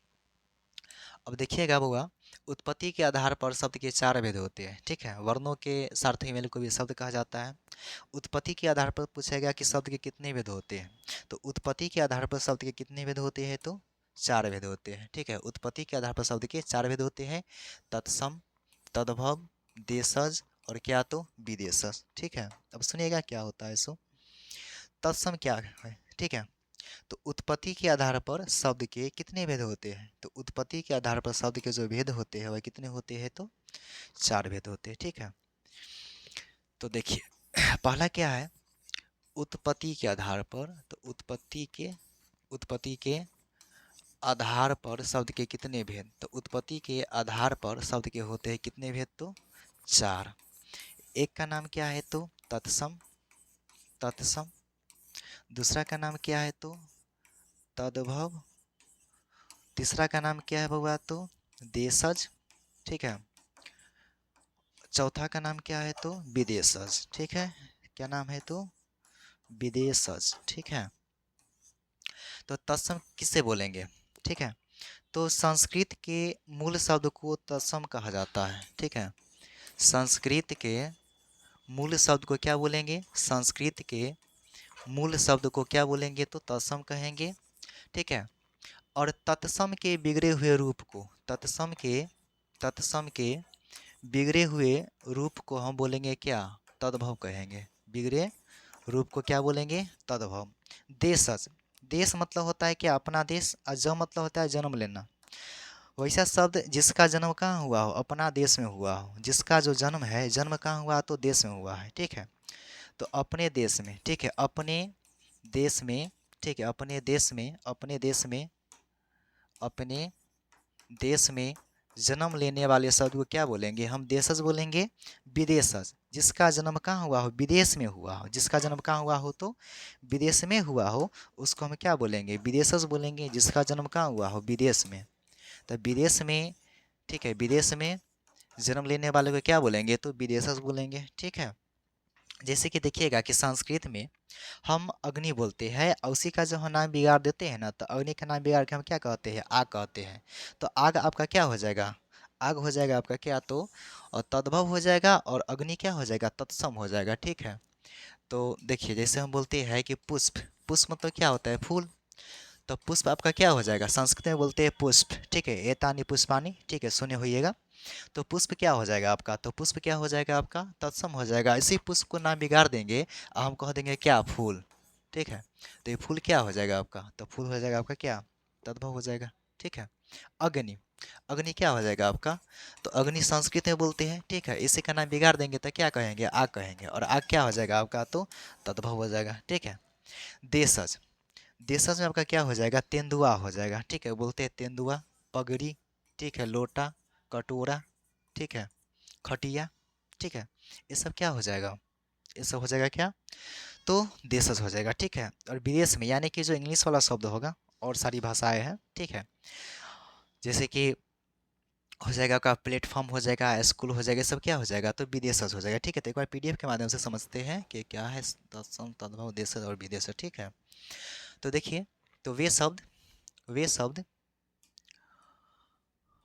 अब देखिएगा बउआ, उत्पत्ति के आधार पर शब्द के चार भेद होते हैं। ठीक है, वर्णों के सार्थक मेल को भी शब्द कहा जाता है। उत्पत्ति के आधार पर पूछेगा कि शब्द के कितने भेद होते हैं, तो उत्पत्ति के आधार पर शब्द के कितने भेद होते हैं, तो चार भेद होते हैं। ठीक है, उत्पत्ति के आधार पर शब्द के चार भेद होते हैं, तत्सम, तद्भव, देशज और क्या, तो विदेशज। ठीक है, अब सुनिएगा क्या होता है सो तत्सम क्या है। ठीक है, तो उत्पत्ति के आधार पर शब्द के कितने भेद होते हैं, तो उत्पत्ति के आधार पर शब्द के जो भेद होते हैं वह कितने होते हैं, तो चार भेद होते हैं। ठीक है, तो देखिए पहला क्या है, उत्पत्ति के आधार पर, तो उत्पत्ति के आधार पर शब्द के कितने भेद, तो उत्पत्ति के आधार पर शब्द के होते हैं कितने भेद, तो चार। एक का नाम क्या है, तो तत्सम, तत्सम। दूसरा का नाम क्या है, तो तद्भव। तीसरा का नाम क्या है बउआ, तो देशज। ठीक है, चौथा का नाम क्या है, तो विदेशज। ठीक है, क्या नाम है, तो विदेशज। ठीक है, तो तत्सम किससे बोलेंगे। ठीक है, तो संस्कृत के मूल शब्द को तत्सम कहा जाता है। ठीक है, संस्कृत के मूल शब्द को क्या बोलेंगे, संस्कृत के मूल शब्द को क्या बोलेंगे, तो तत्सम कहेंगे। ठीक है, और तत्सम के बिगड़े हुए रूप को, तत्सम के बिगड़े हुए रूप को हम बोलेंगे क्या, तद्भव कहेंगे। बिगड़े रूप को क्या बोलेंगे, तद्भव। देशज, देश मतलब होता है क्या, अपना देश, और जन्म मतलब होता है जन्म लेना। वैसा शब्द जिसका जन्म कहाँ हुआ हो, अपना देश में हुआ हो। जिसका जो जन्म है, जन्म कहाँ हुआ, तो देश में हुआ है। ठीक है, तो अपने देश में। ठीक है, अपने देश में। ठीक है, अपने देश में, अपने देश में, अपने देश में जन्म लेने वाले शब्द को क्या बोलेंगे, हम देशज बोलेंगे। विदेशज, जिसका जन्म कहाँ हुआ हो, विदेश में हुआ हो। जिसका जन्म कहाँ हुआ हो, तो विदेश में हुआ हो, उसको हम क्या बोलेंगे, विदेशज बोलेंगे। जिसका जन्म कहाँ हुआ हो, विदेश में, तो विदेश में। ठीक है, विदेश में जन्म लेने वाले को क्या बोलेंगे, तो विदेशज बोलेंगे। ठीक है, जैसे कि देखिएगा कि संस्कृत में हम अग्नि बोलते हैं, और उसी का जो हम नाम बिगाड़ देते हैं ना, तो अग्नि का नाम बिगाड़ के हम क्या कहते हैं, आग कहते हैं। तो आग आपका क्या हो जाएगा, आग हो जाएगा आपका क्या, तो और तद्भव हो जाएगा, और अग्नि क्या हो जाएगा, तत्सम हो जाएगा। ठीक है, तो देखिए जैसे हम बोलते हैं कि पुष्प, पुष्प मतलब क्या होता है, फूल। तो पुष्प आपका क्या हो जाएगा, संस्कृत में बोलते हैं पुष्प। ठीक है, एतानी पुष्पानी। ठीक है, सुने होइएगा। तो पुष्प क्या हो जाएगा आपका, तो पुष्प क्या हो जाएगा आपका, तत्सम हो जाएगा। इसी पुष्प को नाम बिगाड़ देंगे और हम कह देंगे क्या, फूल। ठीक है, तो ये फूल क्या हो जाएगा आपका, तो फूल हो जाएगा आपका क्या, तद्भव हो जाएगा। ठीक है, अग्नि, अग्नि क्या हो जाएगा आपका, तो अग्नि संस्कृत में बोलते हैं। ठीक है, इसी का नाम बिगाड़ देंगे तो क्या कहेंगे, आग कहेंगे, और आग क्या हो जाएगा आपका, तो तद्भव हो जाएगा। ठीक है, देशज, देशज में आपका क्या हो जाएगा, तेंदुआ हो जाएगा। ठीक है, बोलते हैं तेंदुआ। पगड़ी, ठीक है, लोटा, कटोरा, ठीक है, खटिया। ठीक है, ये सब क्या हो जाएगा, ये सब हो जाएगा क्या, तो देशज हो जाएगा। ठीक है, और विदेश में यानी कि जो इंग्लिश वाला शब्द होगा, और सारी भाषाएं हैं। ठीक है, जैसे कि हो जाएगा आपका प्लेटफॉर्म, हो जाएगा स्कूल, हो जाएगा, सब क्या हो जाएगा, तो विदेशज हो जाएगा। ठीक है, तो एक बार पीडीएफ के माध्यम से समझते हैं कि क्या है तत्सम, तद्भव, देशज और विदेशज। ठीक है, तो देखिए, तो वे शब्द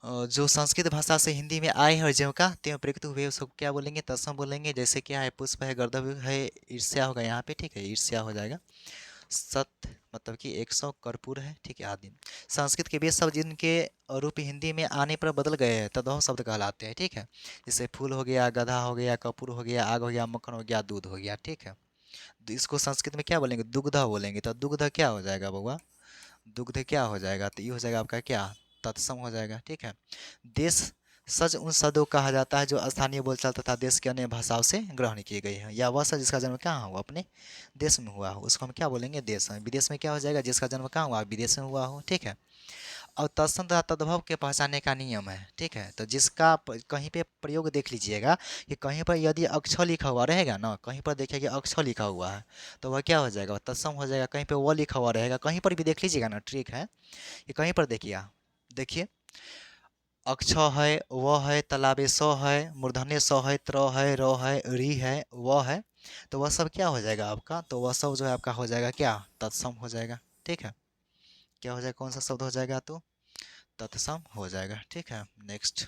जो संस्कृत भाषा से हिंदी में आए हैं और ज्यों का त्यों प्रयुक्त हुए उसको क्या बोलेंगे, तत्सम बोलेंगे। जैसे क्या है, पुष्प है, गर्दभ है, ईर्ष्या होगा यहाँ पे। ठीक है, ईर्ष्या हो जाएगा। सत मतलब कि 100 कर्पूर है। ठीक है, आदि संस्कृत के वे शब्द जिनके रूप हिंदी में आने पर बदल गए हैं तद्भव शब्द कहलाते हैं। ठीक है, जैसे फूल हो गया, गधा हो गया, कपूर हो गया, आग हो गया, मक्खन हो गया, दूध हो गया। ठीक है, तो इसको संस्कृत में क्या बोलेंगे, दुग्ध बोलेंगे। तो दुग्ध क्या हो जाएगा बउआ, दुग्ध क्या हो जाएगा, तो ये हो जाएगा आपका क्या, तत्सम हो जाएगा। ठीक है, देश सज उन शब्दों को कहा जाता है जो स्थानीय बोलचाल तथा देश के अन्य भाषाओं से ग्रहण किए गए हैं, या वह शब्द जिसका जन्म कहाँ हुआ, अपने देश में हुआ हो, उसको हम क्या बोलेंगे, देश। विदेश में क्या हो जाएगा, जिसका जन्म कहाँ हुआ, विदेश में हुआ हो। ठीक है, और तत्सम तथा तद्भव के पहचानने का नियम है। ठीक है, तो जिसका कहीं पे प्रयोग देख लीजिएगा कि कहीं पर यदि अक्षर लिखा हुआ रहेगा ना, कहीं पर देखिए कि अक्षर लिखा हुआ है, तो वह क्या हो जाएगा, तत्सम हो जाएगा। कहीं पे वो लिखा हुआ रहेगा, कहीं पर भी देख लीजिएगा ना, ट्रिक है कि कहीं पर देखिए, देखिए अक्ष है, व है, तालाबे स है, मूर्धन्य स है, त्र है, र है, री है, व है। तो वह सब क्या हो जाएगा आपका, तो वह सब जो है आपका हो जाएगा क्या, तत्सम हो जाएगा। ठीक है, क्या हो जाएगा, कौन सा शब्द हो जाएगा, तो तत्सम हो जाएगा। ठीक है, नेक्स्ट।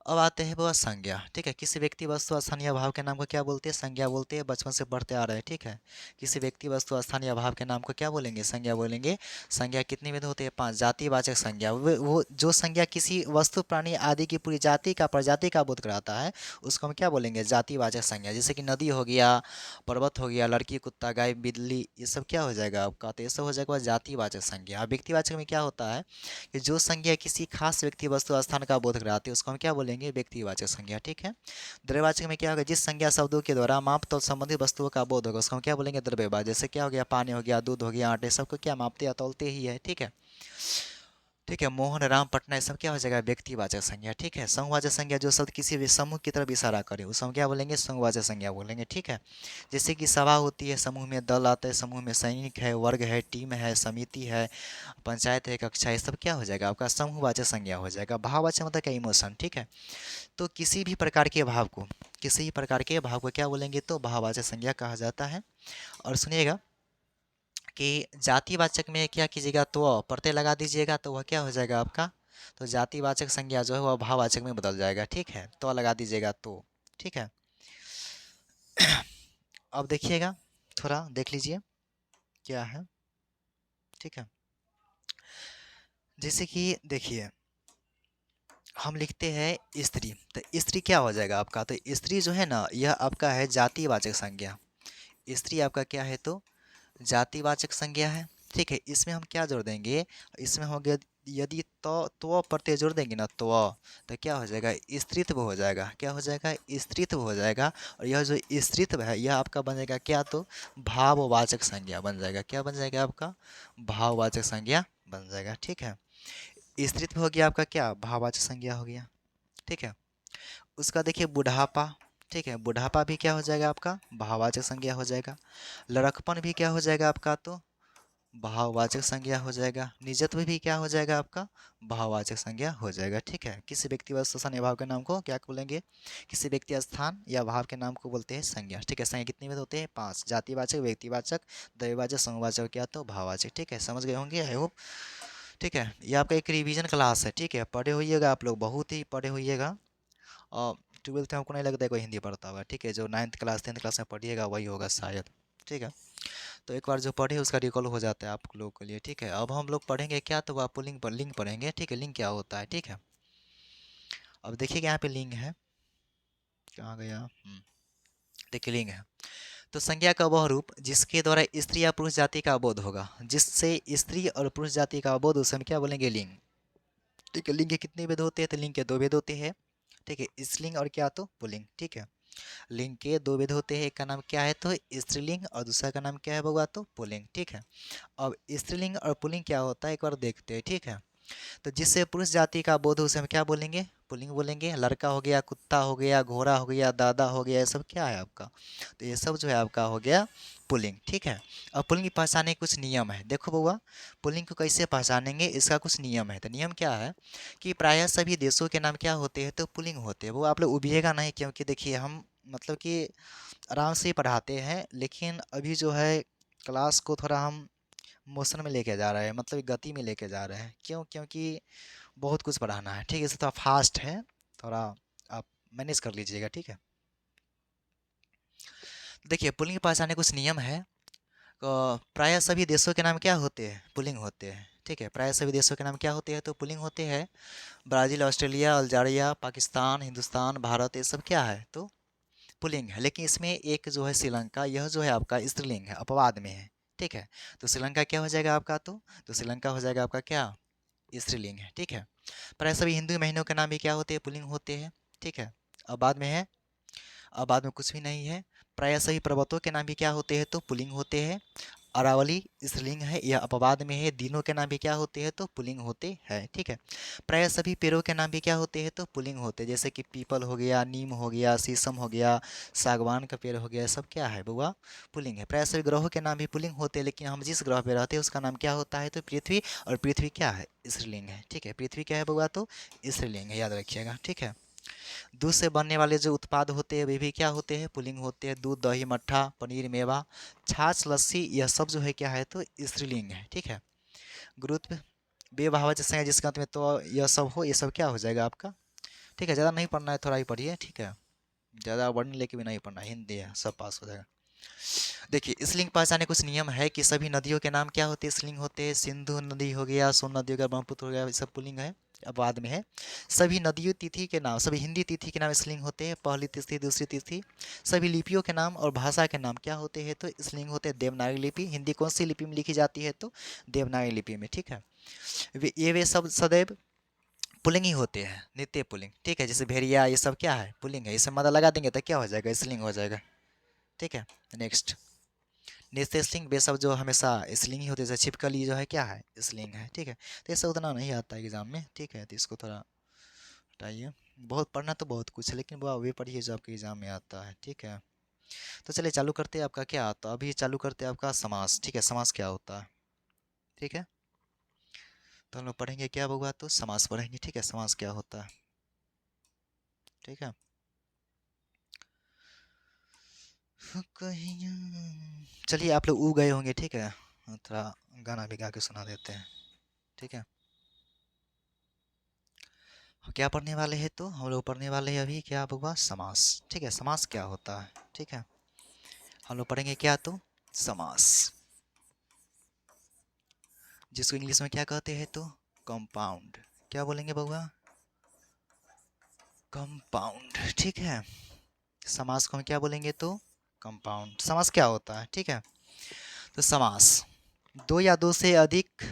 अब आते हैं वह संज्ञा। ठीक है, किसी व्यक्ति वस्तु स्थान या भाव के नाम को क्या बोलते हैं, संज्ञा बोलते हैं, बचपन से पढ़ते आ रहे हैं। ठीक है, किसी व्यक्ति वस्तु स्थान या भाव के नाम को क्या बोलेंगे, संज्ञा बोलेंगे। संज्ञा कितने विध होते हैं, 5। जातिवाचक संज्ञा, वो जो संज्ञा किसी वस्तु प्राणी आदि की पूरी जाति का प्रजाति का बोध कराता है, उसको हम क्या बोलेंगे, जातिवाचक संज्ञा। जैसे कि नदी हो गया, पर्वत हो गया, लड़की, कुत्ता, गाय, बिल्ली, ये सब क्या हो जाएगा आपका, तो ये सब हो जाएगा जातिवाचक संज्ञा। अब व्यक्तिवाचक में क्या होता है कि जो संज्ञा किसी खास व्यक्ति वस्तु स्थान का बोध कराती है, उसको हम क्या बोलेंगे, व्यक्तिवाचक संज्ञा। ठीक है, द्रव्यवाचक में क्या होगा, जिस संज्ञा शब्दों के द्वारा माप तौल संबंधित वस्तुओं का बोध होगा, उसको हम क्या बोलेंगे, द्रव्यवाचक। जैसे क्या हो गया, पानी हो गया, दूध हो गया, आटे, सबको क्या मापते या तौलते ही है। ठीक है, ठीक है, मोहन, राम, पटना, ये सब क्या हो जाएगा, व्यक्तिवाचक संज्ञा। ठीक है, समूहवाचक संज्ञा, जो शब्द किसी भी समूह की तरफ इशारा करे, उसे हम क्या बोलेंगे, समूहवाचक संज्ञा बोलेंगे। ठीक है, जैसे कि सभा होती है, समूह में दल आता है, समूह में सैनिक है, वर्ग है, टीम है, समिति है, पंचायत है, कक्षा, ये सब क्या हो जाएगा आपका, समूहवाचक संज्ञा हो जाएगा। भाववाचक मतलब क्या, इमोशन। ठीक है, तो किसी भी प्रकार के भाव को, किसी भी प्रकार के भाव को क्या बोलेंगे, तो भाववाचक संज्ञा कहा जाता है। और सुनिएगा कि जातिवाचक में क्या कीजिएगा, तो प्रत्यय लगा दीजिएगा, तो वह क्या हो जाएगा आपका, तो जातिवाचक संज्ञा जो है वह भाववाचक में बदल जाएगा। ठीक है, तो लगा दीजिएगा तो। ठीक है, अब देखिएगा, थोड़ा देख लीजिए क्या है। ठीक है, जैसे कि देखिए हम लिखते हैं स्त्री, तो स्त्री क्या हो जाएगा आपका, तो स्त्री जो है ना, यह आपका है जातिवाचक संज्ञा। स्त्री आपका क्या है, तो जातिवाचक संज्ञा है। ठीक है, इसमें हम क्या जोड़ देंगे, इसमें हो गया, यदि तो प्रत्यय जोड़ देंगे ना, तो क्या हो जाएगा, स्त्रीत्व हो जाएगा। क्या हो जाएगा, स्त्रीत्व हो जाएगा। और यह जो स्त्रीत्व है, यह आपका बन जाएगा क्या, तो भाववाचक संज्ञा बन जाएगा। क्या बन जाएगा आपका, भाववाचक संज्ञा बन जाएगा। ठीक है, स्त्रीत्व हो गया आपका क्या, भाववाचक संज्ञा हो गया। ठीक है, उसका देखिए बुढ़ापा। ठीक है, बुढ़ापा भी क्या हो जाएगा आपका, भाववाचक संज्ञा हो जाएगा। लड़कपन भी क्या हो जाएगा आपका, तो भाववाचक संज्ञा हो जाएगा। निजत्व भी क्या हो जाएगा आपका, भाववाचक संज्ञा हो जाएगा। ठीक है, किसी व्यक्ति वस्तु स्थान या भाव के नाम को क्या बोलेंगे, किसी व्यक्ति स्थान या भाव के नाम को बोलते हैं संज्ञा। ठीक है, संज्ञा कितने में होते हैं, 5। जातिवाचक, व्यक्तिवाचक, द्रव्यवाचक, समूहवाचक, क्या तो भाववाचक। ठीक है, समझ गए होंगे आई होप। ठीक है, ये आपका एक रिवीजन क्लास है। ठीक है, पढ़े होइएगा आप लोग, बहुत ही पढ़े होइएगा। और ट्वेल्थ में हमको नहीं लगता है कोई हिंदी पढ़ता होगा। ठीक है, जो 9th क्लास 10th क्लास में पढ़िएगा वही होगा शायद। ठीक है, तो एक बार जो पढ़े उसका रिकॉल हो जाता है आप लोगों के लिए। ठीक है, अब हम लोग पढ़ेंगे क्या, तो आप लिंक पर लिंक पढ़ेंगे। ठीक है, लिंक क्या होता है। ठीक है, अब देखिएगा यहाँ पे लिंक है, कहाँ गया, देखिए लिंक है। तो संज्ञा का वह रूप जिसके द्वारा स्त्री या पुरुष जाति का बोध होगा, जिससे स्त्री और पुरुष जाति का बोध, उसे हम क्या बोलेंगे, लिंग। ठीक है, लिंग के कितने भेद होते हैं, तो लिंग के 2 भेद होते हैं। ठीक है, स्त्रीलिंग और क्या, तो पुल्लिंग। ठीक है, लिंग के 2 भेद होते हैं, एक का नाम क्या है, तो स्त्रीलिंग, और दूसरा का नाम क्या है बउआ, तो पुल्लिंग। ठीक है, अब स्त्रीलिंग और पुल्लिंग क्या होता है एक बार देखते हैं। ठीक है, तो जिससे पुरुष जाति का बोध हो उसे हम क्या बोलेंगे, पुल्लिंग बोलेंगे। लड़का हो गया, कुत्ता हो गया, घोड़ा हो गया, दादा हो गया, ये सब क्या है आपका, तो ये सब जो है आपका हो गया पुल्लिंग। ठीक है, अब पुल्लिंग की पहचाने कुछ नियम है। देखो बउआ, पुल्लिंग को कैसे पहचानेंगे, इसका कुछ नियम है। तो नियम क्या है कि प्रायः सभी देशों के नाम क्या होते हैं, तो पुल्लिंग होते हैं। वो आप लोग उबिएगा नहीं, क्योंकि देखिए हम मतलब कि आराम से ही पढ़ाते हैं, लेकिन अभी जो है क्लास को थोड़ा हम मोशन में लेके जा रहे हैं, मतलब गति में लेके जा रहे हैं। क्यों, क्योंकि बहुत कुछ पढ़ाना है। ठीक है, इसे थोड़ा फास्ट है, थोड़ा आप मैनेज कर लीजिएगा। ठीक है, देखिए पुल्लिंग की पहचाने कुछ नियम है। प्रायः सभी देशों के नाम क्या होते हैं, पुल्लिंग होते हैं। ठीक है, प्रायः सभी देशों के नाम क्या होते हैं, तो पुल्लिंग होते हैं। Brazil, Australia, Algeria, Pakistan, Hindustan, Bharat, ये सब क्या है, तो पुल्लिंग है। लेकिन इसमें एक जो है श्रीलंका, यह जो है आपका स्त्रीलिंग है, अपवाद में है। ठीक है, तो श्रीलंका क्या हो जाएगा आपका, तो श्रीलंका हो जाएगा आपका क्या, स्त्रीलिंग है। ठीक है, प्राय सभी हिंदू महीनों के नाम भी क्या होते हैं, पुल्लिंग होते हैं। ठीक है, अब बाद में है, अब बाद में कुछ भी नहीं है। प्राय सभी पर्वतों के नाम भी क्या होते हैं, तो पुल्लिंग होते हैं। अरावली स्त्रीलिंग है, यह अपवाद में है। दिनों के नाम भी क्या होते हैं तो पुल्लिंग होते हैं, ठीक है। प्राय सभी पेड़ों के नाम भी क्या होते हैं तो पुल्लिंग होते हैं, जैसे कि पीपल हो गया, नीम हो गया, शीशम हो गया, सागवान का पेड़ हो गया, सब क्या है बउआ पुल्लिंग है। प्राय सभी ग्रहों के नाम भी पुल्लिंग होते हैं, लेकिन हम जिस ग्रह पे रहते हैं उसका नाम क्या होता है तो पृथ्वी, और पृथ्वी क्या है स्त्रीलिंग है, ठीक है। पृथ्वी क्या है बउआ तो स्त्रीलिंग है, याद रखिएगा, ठीक है। दूध से बनने वाले जो उत्पाद होते हैं वे भी क्या होते हैं पुल्लिंग होते हैं। दूध, दही, मट्ठा, पनीर, मेवा, छाछ, लस्सी, यह सब जो है क्या है तो स्त्रीलिंग है, ठीक है। गुरुत्व बेभाव जैसे जिसके अंत में तो यह सब हो, ये सब क्या हो जाएगा आपका, ठीक है। ज़्यादा नहीं पढ़ना है, थोड़ा ही पढ़िए, ठीक है। ज़्यादा वर्णन लेके भी नहीं पढ़ना, हिंदी है, सब पास हो जाएगा। देखिए स्त्रीलिंग पहचाने कुछ नियम है कि सभी नदियों के नाम क्या होते हैं स्त्रीलिंग होते हैं। सिंधु नदी हो गया, सोन नदी हो गया, ब्रह्मपुत्र हो गया, ये सब पुल्लिंग है, अब बाद में है। सभी नदियों तिथि के नाम, सभी हिंदी तिथि के नाम स्त्रीलिंग होते हैं, पहली तिथि, दूसरी तिथि। सभी लिपियों के नाम और भाषा के नाम क्या होते हैं तो स्त्रीलिंग होते हैं। देवनागरी लिपि, हिंदी कौन सी लिपि में लिखी जाती है तो देवनागरी लिपि में, ठीक है। वे सब सदैव पुल्लिंग ही होते हैं, नित्य पुल्लिंग, ठीक है। जैसे भेड़िया ये सब क्या है पुल्लिंग है, इसे मदा लगा देंगे तो क्या हो जाएगा स्त्रीलिंग हो जाएगा, ठीक है। नेक्स्ट नित्य स्त्रीलिंग वे सब जो हमेशा स्त्रीलिंग ही होते हैं, जैसे छिपकली जो है क्या है स्त्रीलिंग है, ठीक है। तो ये सब उतना नहीं आता है एग्जाम में, ठीक है, तो इसको थोड़ा हटाइए। बहुत पढ़ना तो बहुत कुछ है, लेकिन वो वे पढ़िए जो आपके एग्जाम में आता है, ठीक है। तो चलिए चालू करते हैं, आपका क्या आता है अभी, चालू करते हैं आपका समास, ठीक है। समास क्या होता है, ठीक है। तो हम लोग पढ़ेंगे क्या होगा तो समास पढ़ेंगे, ठीक है। समास क्या होता है, ठीक है। चलिए आप लोग ऊ गए होंगे, ठीक है। थोड़ा गाना भी गा के सुना देते हैं, ठीक है। क्या पढ़ने वाले हैं तो हम लोग पढ़ने वाले हैं अभी क्या होगा समास, ठीक है। समास क्या होता है, ठीक है। हम लोग पढ़ेंगे क्या तो समास, जिसको इंग्लिश में क्या कहते हैं तो कंपाउंड, क्या बोलेंगे बउआ कंपाउंड, ठीक है। समास को हम क्या बोलेंगे तो कंपाउंड। समास क्या होता है, ठीक है। तो समास दो या दो से अधिक,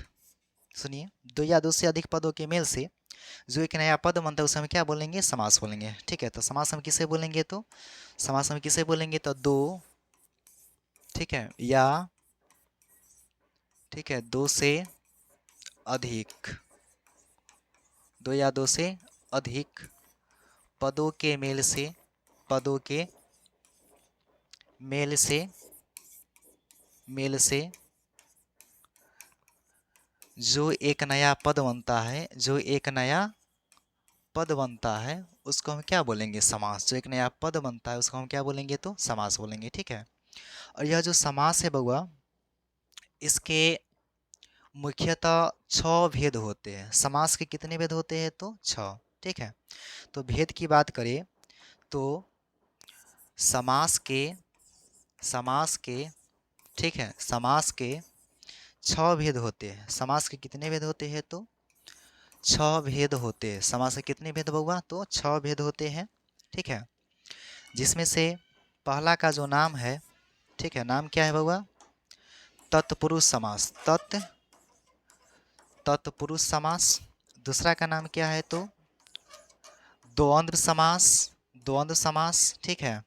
सुनिए, दो या दो से अधिक पदों के मेल से जो एक नया पद बनता है उसे हम क्या बोलेंगे समास बोलेंगे, ठीक है। तो समास हम किसे बोलेंगे तो समास हम किसे बोलेंगे तो दो, ठीक है, या ठीक है दो से अधिक, दो या दो से अधिक पदों के मेल से, पदों के मेल से, मेल से जो एक नया पद बनता है, जो एक नया पद बनता है उसको हम क्या बोलेंगे समास। जो एक नया पद बनता है उसको हम क्या बोलेंगे तो समास बोलेंगे, ठीक है। और यह जो समास है बउआ, इसके मुख्यतः 6 भेद होते हैं। समास के कितने भेद होते हैं तो 6, ठीक है। तो भेद की बात करें तो समास के, समास के, ठीक है, समास के 6 भेद होते हैं। समास के कितने भेद होते हैं तो 6 भेद होते हैं। समास के कितने भेद बउआ तो 6 भेद होते हैं, ठीक है। जिसमें से पहला का जो नाम है, ठीक है, नाम क्या है बउआ तत्पुरुष समास, तत्पुरुष समास। दूसरा का नाम क्या है तो द्वंद्व समास, द्वंद्व समास, ठीक है।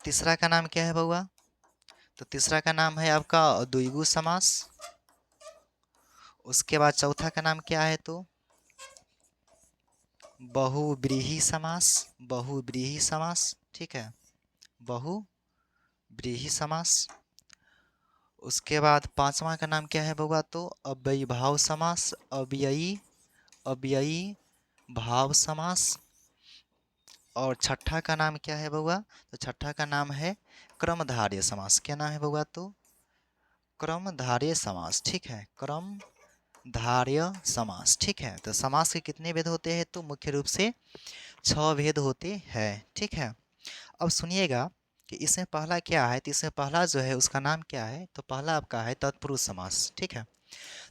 तीसरा का नाम क्या है बउआ तो तीसरा का नाम है आपका द्विगु समास। उसके बाद चौथा का नाम क्या है तो बहुव्रीहि समास, बहुव्रीहि समास, ठीक है, बहुव्रीहि समास। उसके बाद पांचवा का नाम क्या है बउआ तो अव्ययीभाव समास, अव्ययी, अव्ययी भाव समास। और छठा का नाम क्या है बउआ तो छठा का नाम है क्रमधारय समास। क्या नाम है बउआ तो क्रमधारय समास, ठीक है, क्रमधारय समास, ठीक है। तो समास के कितने भेद होते हैं तो मुख्य रूप से 6 भेद होते हैं, ठीक है। अब सुनिएगा कि इसमें पहला क्या है, तो इसमें पहला जो है उसका नाम क्या है तो पहला आपका है तत्पुरुष समास, ठीक है।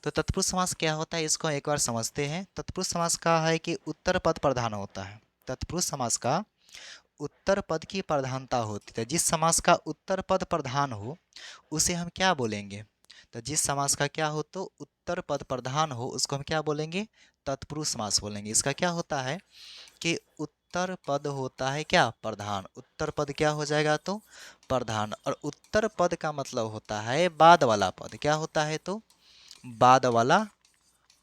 तो तत्पुरुष समास क्या होता है इसको एक बार समझते हैं। तत्पुरुष समास का है कि उत्तर पद प्रधान होता है। तत्पुरुष समास का उत्तर पद की प्रधानता होती है। जिस समास का उत्तर पद प्रधान हो उसे हम क्या बोलेंगे तो जिस समास का क्या हो तो उत्तर पद प्रधान हो उसको हम क्या बोलेंगे तत्पुरुष समास बोलेंगे। इसका क्या होता है कि उत्तर पद होता है क्या? प्रधान। उत्तर पद क्या हो जाएगा तो? प्रधान। और उत्तर पद का मतलब होता है बाद वाला पद। क्या होता है तो? बाद वाला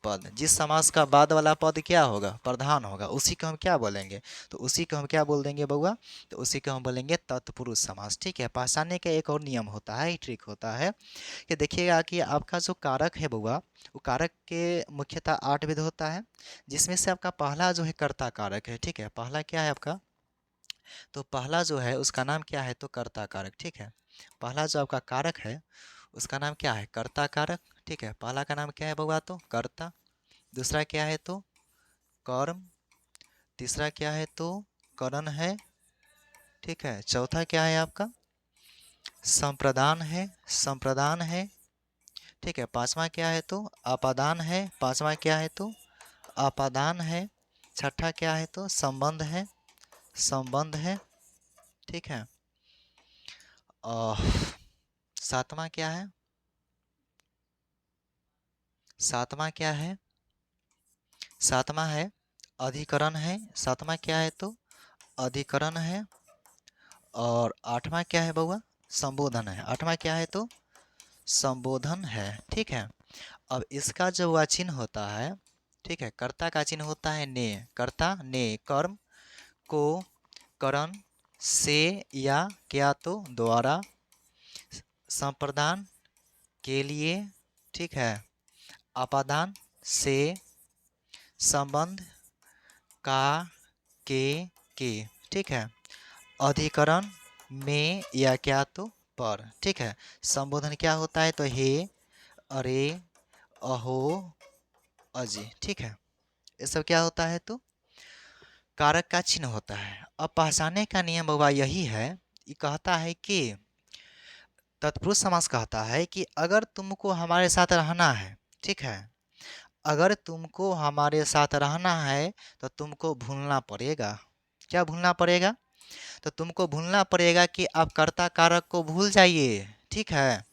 पद। जिस समास का बाद वाला पद क्या होगा? प्रधान होगा, उसी को हम क्या बोलेंगे? तो उसी को हम क्या बोल देंगे बउआ? तो उसी को हम बोलेंगे तत्पुरुष समास। ठीक है। पहचानने का एक और नियम होता है, ट्रिक होता है कि देखिएगा कि आपका जो कारक है बउआ, वो कारक के मुख्यतः 8 विध होता है, जिसमें से आपका पहला जो है कर्ता कारक है। ठीक है। पहला क्या है आपका? तो पहला जो है उसका नाम क्या है तो? कर्ता कारक। ठीक है। पहला जो आपका कारक है उसका नाम क्या है? कर्ता कारक। ठीक है। पहला का नाम क्या है बउआ तो? कर्ता। दूसरा क्या है तो? कर्म। तीसरा क्या है तो? करण है। ठीक है। चौथा क्या है आपका? संप्रदान है। संप्रदान है। ठीक है। पांचवा क्या है तो? अपादान है। पांचवा क्या है तो? अपादान है। छठा क्या है तो? संबंध है। संबंध है। ठीक है। और सातवां क्या है? सातवां क्या है? सातवां है अधिकरण है। सातवां क्या है तो? अधिकरण है। और आठवां क्या है बउआ? संबोधन है। आठवां क्या है तो? संबोधन है। ठीक है। अब इसका जो वह चिन्ह होता है, ठीक है, कर्ता का चिन्ह होता है ने। कर्ता ने कर्म को करण से या क्या तो द्वारा, संप्रदान के लिए, ठीक है, अपादान से, संबंध का के, ठीक है, अधिकरण में या क्या तो पर। ठीक है। संबोधन क्या होता है तो? हे, अरे, अहो, अजी। ठीक है। ये सब क्या होता है तो? कारक का चिन्ह होता है। अब पहचाने का नियम बाबा यही है, ये कहता है कि तत्पुरुष समास कहता है कि अगर तुमको हमारे साथ रहना है, ठीक है, अगर तुमको हमारे साथ रहना है तो तुमको भूलना पड़ेगा। क्या भूलना पड़ेगा? तो तुमको भूलना पड़ेगा कि आप कर्ता कारक को भूल जाइए। ठीक है।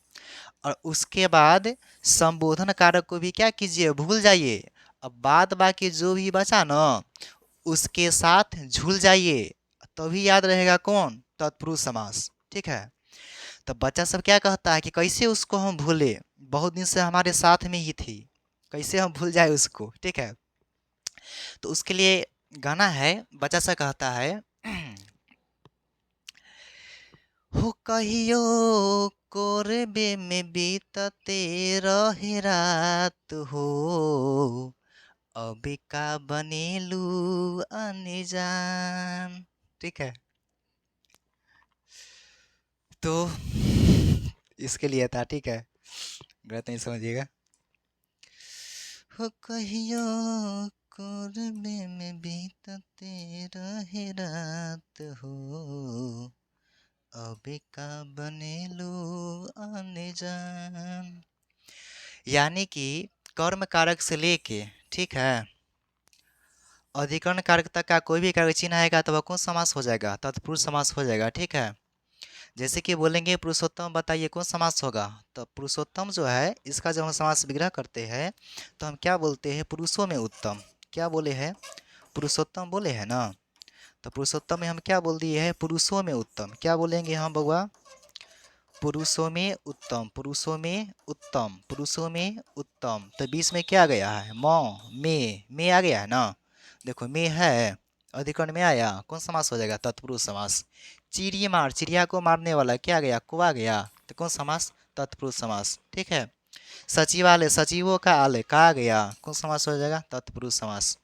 और उसके बाद संबोधन कारक को भी क्या कीजिए? भूल जाइए। अब बाद बाकी जो भी बचा ना उसके साथ झूल जाइए, तभी याद रहेगा कौन? तत्पुरुष समास। ठीक है। तो बच्चा सब क्या कहता है कि कैसे उसको हम भूले, बहुत दिन से हमारे साथ में ही थी, कैसे हम भूल जाए उसको। ठीक है। तो उसके लिए गाना है, बच्चा सा कहता है हो कहियो कोरबे में बीतते रहे रात हो, अभी का बनेलू अनजान। ठीक है। तो इसके लिए था। ठीक है। गलत नहीं समझिएगा। हो कहियो कोरबे में बीतते रहे रात हो, अभी का बनेलू अनजान। यानी कि कर्म कारक से लेके, ठीक है, अधिकरण कारक तक का कोई भी कारक चिन्ह आएगा तो वह कौन समास हो जाएगा? तत्पुरुष समास हो जाएगा। ठीक है। जैसे कि बोलेंगे पुरुषोत्तम, बताइए कौन समास होगा? तो पुरुषोत्तम जो है इसका जब हम समास विग्रह करते हैं तो हम क्या बोलते हैं? पुरुषों में उत्तम। क्या बोले हैं? पुरुषोत्तम बोले हैं ना। तो पुरुषोत्तम में हम क्या बोल दिए हैं? पुरुषों में उत्तम। क्या बोलेंगे हम बउआ? पुरुषों में उत्तम। पुरुषों में उत्तम। पुरुषों में उत्तम। तो बीच में क्या गया है? म में आ गया है ना। देखो में है, अधिकरण में आया, कौन समास हो जाएगा? तत्पुरुष समास। चिड़िया मार, चिड़िया को मारने वाला क्या गया? कुआ गया, तो कौन समास? तत्पुरुष समास। ठीक है। सचिवालय, सचिवों का आलय, का गया, कौन समास हो जाएगा? तत्पुरुष समास।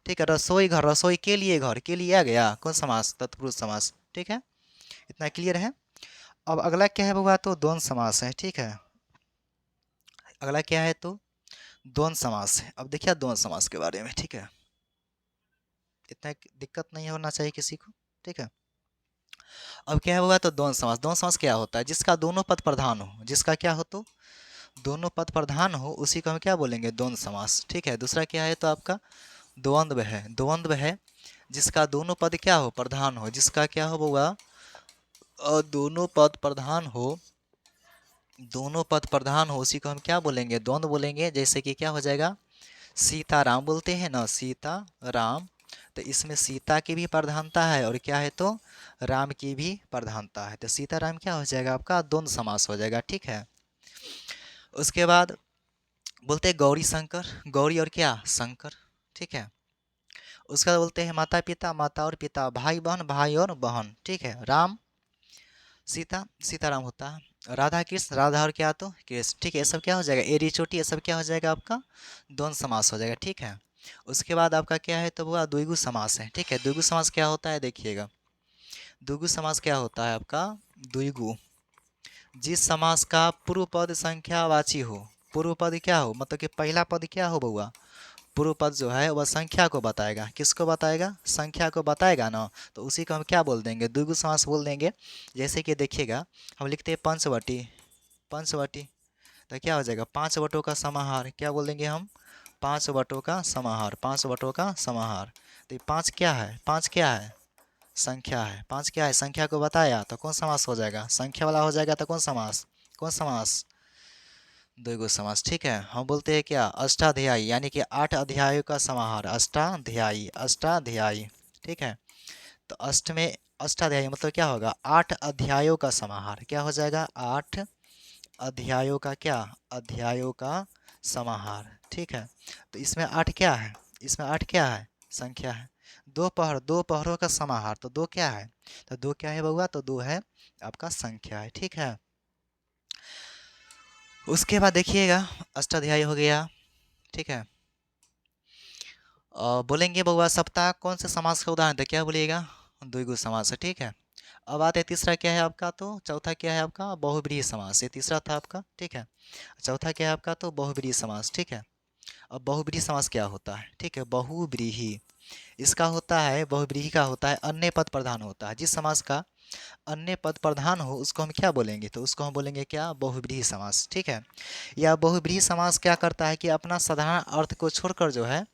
ठीक है। रसोई घर, रसोई के लिए घर, के लिए आ गया, कौन समास? तत्पुरुष समास। ठीक है। इतना क्लियर है। अब अगला क्या है बउआ? तो द्वंद्व समास है। ठीक है। अगला क्या है तो? द्वंद्व समास है। अब देखिए द्वंद्व समास के बारे में। ठीक है। इतना दिक्कत नहीं होना चाहिए किसी को। ठीक है। अब क्या होगा तो? द्वंद्व समास। द्वंद्व समास क्या होता है? जिसका दोनों पद प्रधान हो। जिसका क्या हो तो? दोनों पद प्रधान हो, उसी को हम क्या बोलेंगे? द्वंद्व समास। ठीक है। दूसरा क्या है तो आपका? द्वंद्व है। द्वंद्व है जिसका दोनों पद क्या हो? प्रधान हो। जिसका क्या हो बउआ? दोनों पद प्रधान हो। दोनों पद प्रधान हो उसी को हम क्या बोलेंगे? द्वंद्व बोलेंगे। जैसे कि क्या हो जाएगा? सीता राम बोलते हैं ना, सीता राम, तो इसमें सीता की भी प्रधानता है और क्या है तो राम की भी प्रधानता है। तो सीता राम क्या हो जाएगा आपका द्वंद्व समास हो जाएगा। ठीक है, उसके बाद बोलते हैं गौरी शंकर, गौरी और क्या शंकर। ठीक है, उसके बाद बोलते हैं माता पिता, माता और पिता, भाई बहन, भाई और बहन। ठीक है, राम सीता, सीताराम होता है, राधा कृष्ण, राधा और क्या तो कृष्ण। ठीक है, ये सब क्या हो जाएगा एड़ी चोटी, ये सब क्या हो जाएगा आपका द्वंद्व समास हो जाएगा। ठीक है, उसके बाद आपका क्या है तो वो द्विगु समास है। ठीक है, द्विगु समास क्या होता है देखिएगा, द्विगु समास क्या होता है आपका द्विगु, जिस समास का पूर्व पद संख्यावाची हो। पूर्व पद क्या हो मतलब कि पहला पद क्या हो बउआ, पूर्व पद जो है वह संख्या को बताएगा। किसको बताएगा, संख्या को बताएगा ना, तो उसी को हम क्या बोल देंगे द्विगु समास बोल देंगे। जैसे कि देखिएगा हम लिखते हैं पंचवटी, पंचवटी, तो क्या हो जाएगा पांच वटों का समाहार, क्या बोल देंगे हम पांच वटों का समाहार, पांच वटों का समाहार। तो ये पांच क्या है, पांच क्या है संख्या है, पांच क्या है संख्या को बताया, तो कौन समास हो जाएगा संख्या वाला हो जाएगा, तो कौन समास, कौन समास द्विगु समास। ठीक है, हम बोलते हैं क्या अष्टाध्यायी, यानी कि 8 अध्यायों का समाहार, अष्टाध्यायी, अष्टाध्यायी। ठीक है, तो अष्ट में अष्टाध्यायी मतलब क्या होगा 8 अध्यायों का समाहार, क्या हो जाएगा 8 अध्यायों का क्या, अध्यायों का समाहार। ठीक है, तो इसमें 8 क्या है, इसमें 8 क्या है संख्या है। दो पहर, दो पहरों का समाहार, तो दो क्या है, तो दो क्या है बउआ, तो दो है आपका संख्या है। ठीक है, उसके बाद देखिएगा अष्टाध्यायी हो गया। ठीक है, बोलेंगे बउआ सप्ताह कौन से समास का उदाहरण था, क्या बोलिएगा द्विगु समास है। ठीक है, अब आते हैं तीसरा क्या है आपका, तो चौथा क्या है आपका बहुब्रीहि समास, ये तीसरा था आपका। ठीक है, चौथा क्या है आपका तो बहुब्रीहि समास। ठीक है, अब बहुब्रीहि समास क्या होता है, ठीक है बहुब्रीहि इसका होता है, बहुब्रीहि का होता है अन्य पद प्रधान होता है। जिस समास का अन्य पद प्रधान हो उसको हम क्या बोलेंगे, तो उसको हम बोलेंगे क्या बहुब्रीहि समास। ठीक है, यह बहुब्रीहि समास क्या करता है कि अपना साधारण अर्थ को छोड़कर जो है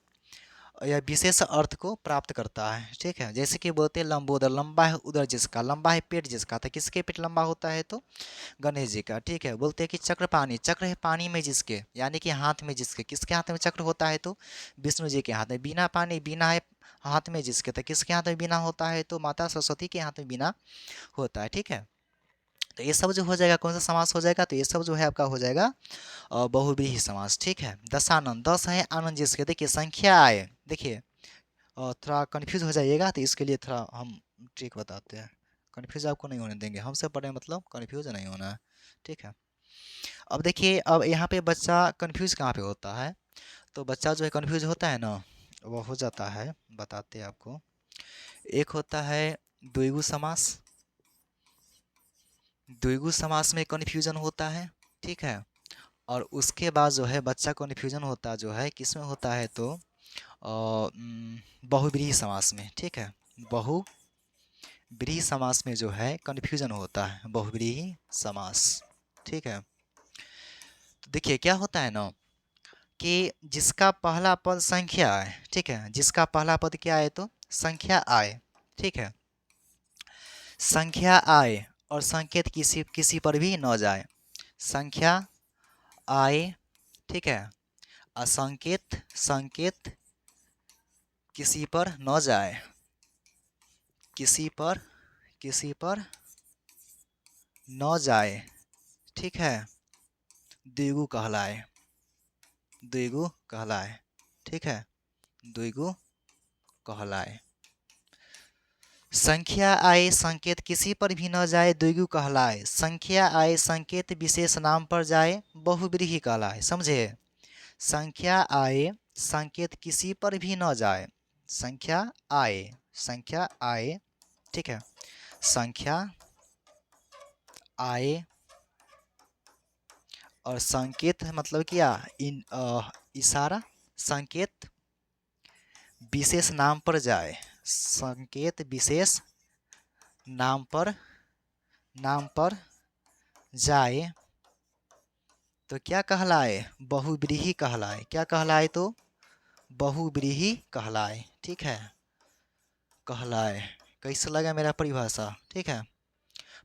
या विशेष अर्थ को प्राप्त करता है। ठीक है, जैसे कि बोलते हैं लंबोदर, लंबा है उदर जिसका, लंबा है पेट जिसका, तो किसके पेट लंबा होता है तो गणेश जी का। ठीक है, बोलते हैं कि चक्र पानी, चक्र है पानी में जिसके, यानी कि हाथ में जिसके, किसके हाथ में चक्र होता है तो विष्णु जी के हाथ में। बिना पानी, बिना है हाथ में जिसके, तो किसके हाथ में बिना होता है तो माता सरस्वती के हाथ में बिना होता है। ठीक है, तो ये सब जो हो जाएगा कौन सा समास हो जाएगा, तो ये सब जो है आपका हो जाएगा बहुब्रीहि समास। ठीक है, दशानंद, दस है आनंद जिसके, देखिए संख्या आए, देखिए थोड़ा कन्फ्यूज हो जाइएगा, तो इसके लिए थोड़ा हम ट्रिक बताते हैं, कन्फ्यूज आपको नहीं होने देंगे, हमसे पढ़े मतलब कन्फ्यूज नहीं होना है। ठीक है, अब देखिए अब यहाँ पे बच्चा कन्फ्यूज कहाँ पे होता है, तो बच्चा जो है कन्फ्यूज होता है ना, वो हो जाता है, बताते हैं आपको। एक होता है द्विगु समास, द्विगु समास में कन्फ्यूजन होता है। ठीक है, और उसके बाद जो है बच्चा कन्फ्यूजन होता जो है किस में होता है तो बहुब्रीहि समास में। ठीक है, बहुब्रीहि समास में जो है कन्फ्यूजन होता है, बहुब्रीहि समास। ठीक है, तो देखिए क्या होता है ना कि जिसका पहला पद संख्या आए, ठीक है जिसका पहला पद क्या आए तो संख्या आए। ठीक है, संख्या आए और संकेत किसी किसी पर भी न जाए, संख्या आए। ठीक है, असंकेत संकेत किसी पर न जाए, किसी पर, किसी पर न जाए। ठीक है, द्विगु कहलाए, द्विगु कहलाए। ठीक है, द्विगु कहलाए। संख्या आए संकेत किसी पर भी न जाए द्विगु कहलाए, संख्या आए संकेत विशेष नाम पर जाए बहुब्रीहि कहलाए। समझे, संख्या आए संकेत किसी पर भी न जाए, संख्या आए, संख्या आए। ठीक है, संख्या आए और संकेत मतलब क्या इन इशारा, संकेत विशेष नाम पर जाए, संकेत विशेष नाम पर, नाम पर जाए तो क्या कहलाए बहुब्रीहि कहलाए, क्या कहलाए तो बहुब्रीहि कहलाए। ठीक है, कहलाए। कैसे लगा मेरा परिभाषा, ठीक है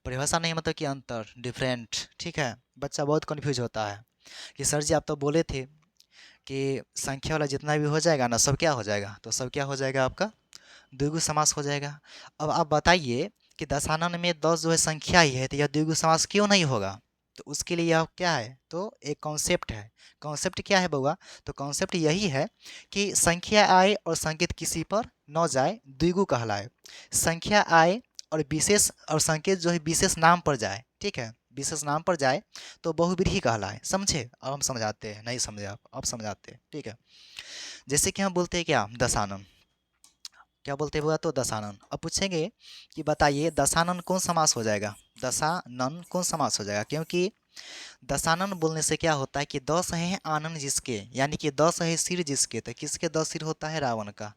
परिभाषा नहीं मतलब कि अंतर, डिफरेंट। ठीक है, बच्चा बहुत कन्फ्यूज होता है कि सर जी आप तो बोले थे कि संख्या वाला जितना भी हो जाएगा ना सब क्या हो जाएगा, तो सब क्या हो जाएगा आपका द्विगु समास हो जाएगा। अब आप बताइए कि दशानन में 10 जो है संख्या ही है, तो यह द्विगु समास क्यों नहीं होगा? तो उसके लिए यह क्या है, तो एक कॉन्सेप्ट है। कॉन्सेप्ट क्या है बउआ? तो कॉन्सेप्ट यही है कि संख्या आए और संकेत किसी पर न जाए, द्विगु कहलाए। संख्या आए और विशेष और संकेत जो है विशेष नाम पर जाए, ठीक है, विशेष नाम पर जाए तो बहुव्रीहि कहलाए। समझे? अब हम समझाते हैं, नहीं समझे आप, अब समझाते हैं, ठीक है। जैसे कि हम बोलते हैं क्या, दशानन, क्या बोलते हैं बुआ? तो दशानन। अब पूछेंगे कि बताइए दशानन कौन समास हो जाएगा? दशानन कौन समास हो जाएगा? क्योंकि दशानन बोलने से क्या होता है कि 10 है आनन जिसके, यानी कि 10 है सिर जिसके, तो किसके 10 सिर होता है? रावण का,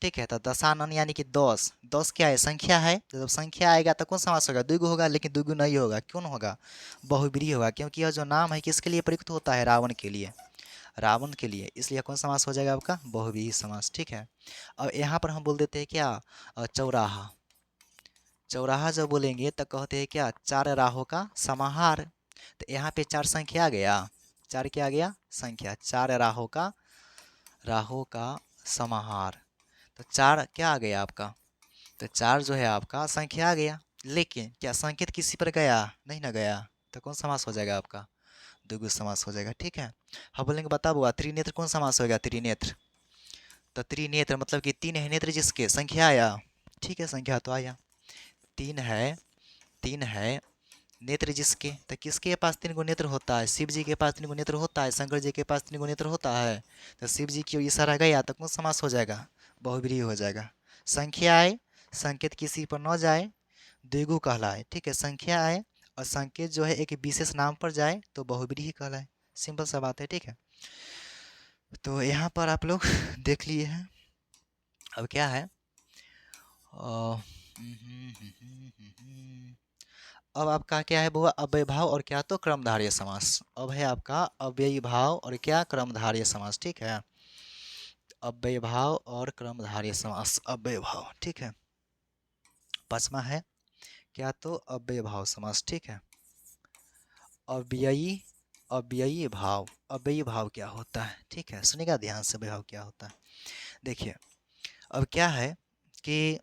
ठीक है। तो दशानन यानी कि 10, 10 क्या है? संख्या है। तो जब संख्या आएगा तो कौन समास होगा? द्विगु होगा, लेकिन द्विगु नहीं होगा। क्यों होगा? बहुब्रीहि होगा, क्योंकि यह जो नाम है किसके लिए प्रयुक्त होता है? रावण के लिए, रावण के लिए, इसलिए कौन समास हो जाएगा आपका? बहुव्रीहि समास, ठीक है। अब यहाँ पर हम बोल देते हैं क्या, चौराहा। चौराहा जब बोलेंगे तो कहते हैं क्या, चार राहों का समाहार। तो यहाँ पे चार संख्या आ गया, चार क्या आ गया? संख्या, चार राहों का समाहार। तो चार क्या आ गया आपका? तो चार जो है आपका संख्या आ गया, लेकिन क्या संकेत किसी पर गया? नहीं ना गया। तो कौन समास हो जाएगा आपका? द्विगु समास हो जाएगा, ठीक है। हम बोलेंगे बता बुआ त्रिनेत्र कौन समास होगा? त्रिनेत्र, तो त्रिनेत्र मतलब कि तीन है नेत्र जिसके, संख्या आया, ठीक है, संख्या तो आया। तीन है, तीन है नेत्र जिसके, तो किसके पास तीन गो नेत्र होता है? शिव जी के पास तीन गो नेत्र होता है, शंकर जी के पास तीन गो नेत्र होता है। तो शिव जी की ओर इशारा गया तो कौन समास हो जाएगा? बहुब्रीहि हो जाएगा। संख्या आए, संकेत किसी पर न जाए, द्विगु कहलाए, ठीक है। संख्या आए और संकेत जो है एक विशेष नाम पर जाए तो बहुब्रीहि कहलाए। सिंपल सा बात है, ठीक है। तो यहाँ पर आप लोग देख लिए हैं। अब क्या है, अब आपका क्या है बुआ? अव्यय भाव और क्या, तो क्रमधारय समास। अब है आपका अव्ययी भाव और क्या, क्रमधारय समास, ठीक है। अव्यय भाव और क्रमधारय समास, अव्यय भाव, ठीक है। पांचवा है क्या, तो अव्यय भाव समास, ठीक है। अव्ययी, अव्ययी भाव, अव्ययी भाव क्या होता है? ठीक है, सुनिएगा ध्यान से, अव्यय भाव क्या होता है। देखिए अब क्या है कि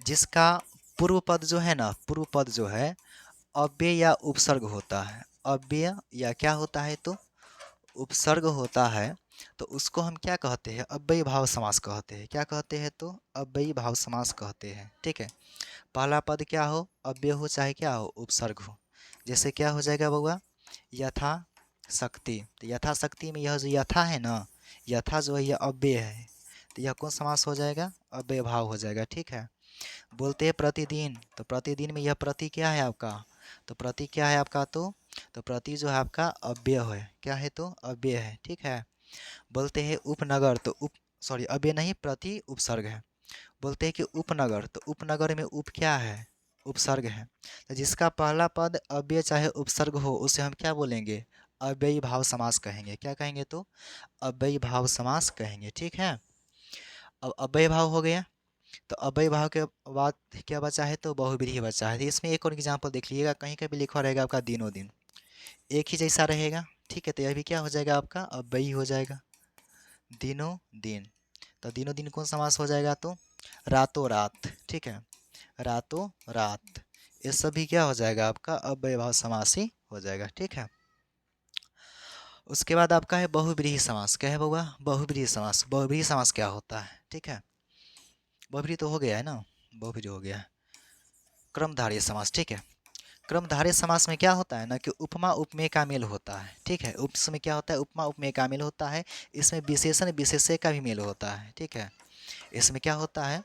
जिसका पूर्व पद जो है ना, पूर्व पद जो है अव्यय या उपसर्ग होता है, अव्यय या क्या होता है, तो उपसर्ग होता है, तो उसको हम क्या कहते हैं? अव्ययी भाव समास कहते हैं। क्या कहते हैं? तो अव्ययी भाव समास कहते हैं, ठीक है। पहला पद क्या हो? अव्यय हो, चाहे क्या हो? उपसर्ग हो। जैसे क्या हो जाएगा बउआ? यथा शक्ति, तो यथा शक्ति में यह जो यथा है ना, यथा जो है यह अव्यय है, तो यह कौन समास हो जाएगा? अव्यय भाव हो जाएगा, ठीक है। बोलते हैं प्रतिदिन, तो प्रतिदिन में यह प्रति क्या है आपका? तो प्रति क्या है आपका? तो प्रति जो है आपका अव्यय है, क्या है? तो अव्यय है, ठीक है। बोलते हैं उपनगर, तो सॉरी अव्यय नहीं, प्रति उपसर्ग है। बोलते हैं कि उपनगर, तो उपनगर में उप क्या है? उपसर्ग है। तो जिसका पहला पद अव्यय चाहे उपसर्ग हो उसे हम क्या बोलेंगे? अव्ययी भाव समास कहेंगे। क्या कहेंगे? तो अव्ययी भाव समास कहेंगे, ठीक है। अब अव्यय भाव हो गया, तो अव्यय भाव के बाद क्या बचा है? तो बहुव्रीहि बचा है। तो इसमें एक और एग्जाम्पल देख लीजिएगा, कहीं का भी लिखा रहेगा आपका दिनों दिन, एक ही जैसा रहेगा, ठीक है। तो यह भी क्या हो जाएगा आपका? अव्ययी हो जाएगा, दिनों दिन। तो दिनों दिन कौन समास हो जाएगा? तो रातों रात, ठीक है, रातों रात। ये सभी क्या हो जाएगा आपका? अव्यय भाव समास ही हो जाएगा, ठीक है। उसके बाद आपका है बहुव्रीहि समास। क्या है बउआ? बहुव्रीहि समास। बहुव्रीहि समास क्या होता है? ठीक है, बहुव्रीहि तो हो गया है ना, बहुव्रीहि हो गया है। क्रमधारय समास, ठीक है। क्रमधारय समास में क्या होता है ना कि उपमा उपमेय का मेल होता है, ठीक है। उसमें क्या होता है? उपमा उपमेय का मेल होता है। इसमें विशेषण विशेष्य का भी मेल होता है, ठीक है। इसमें क्या होता है?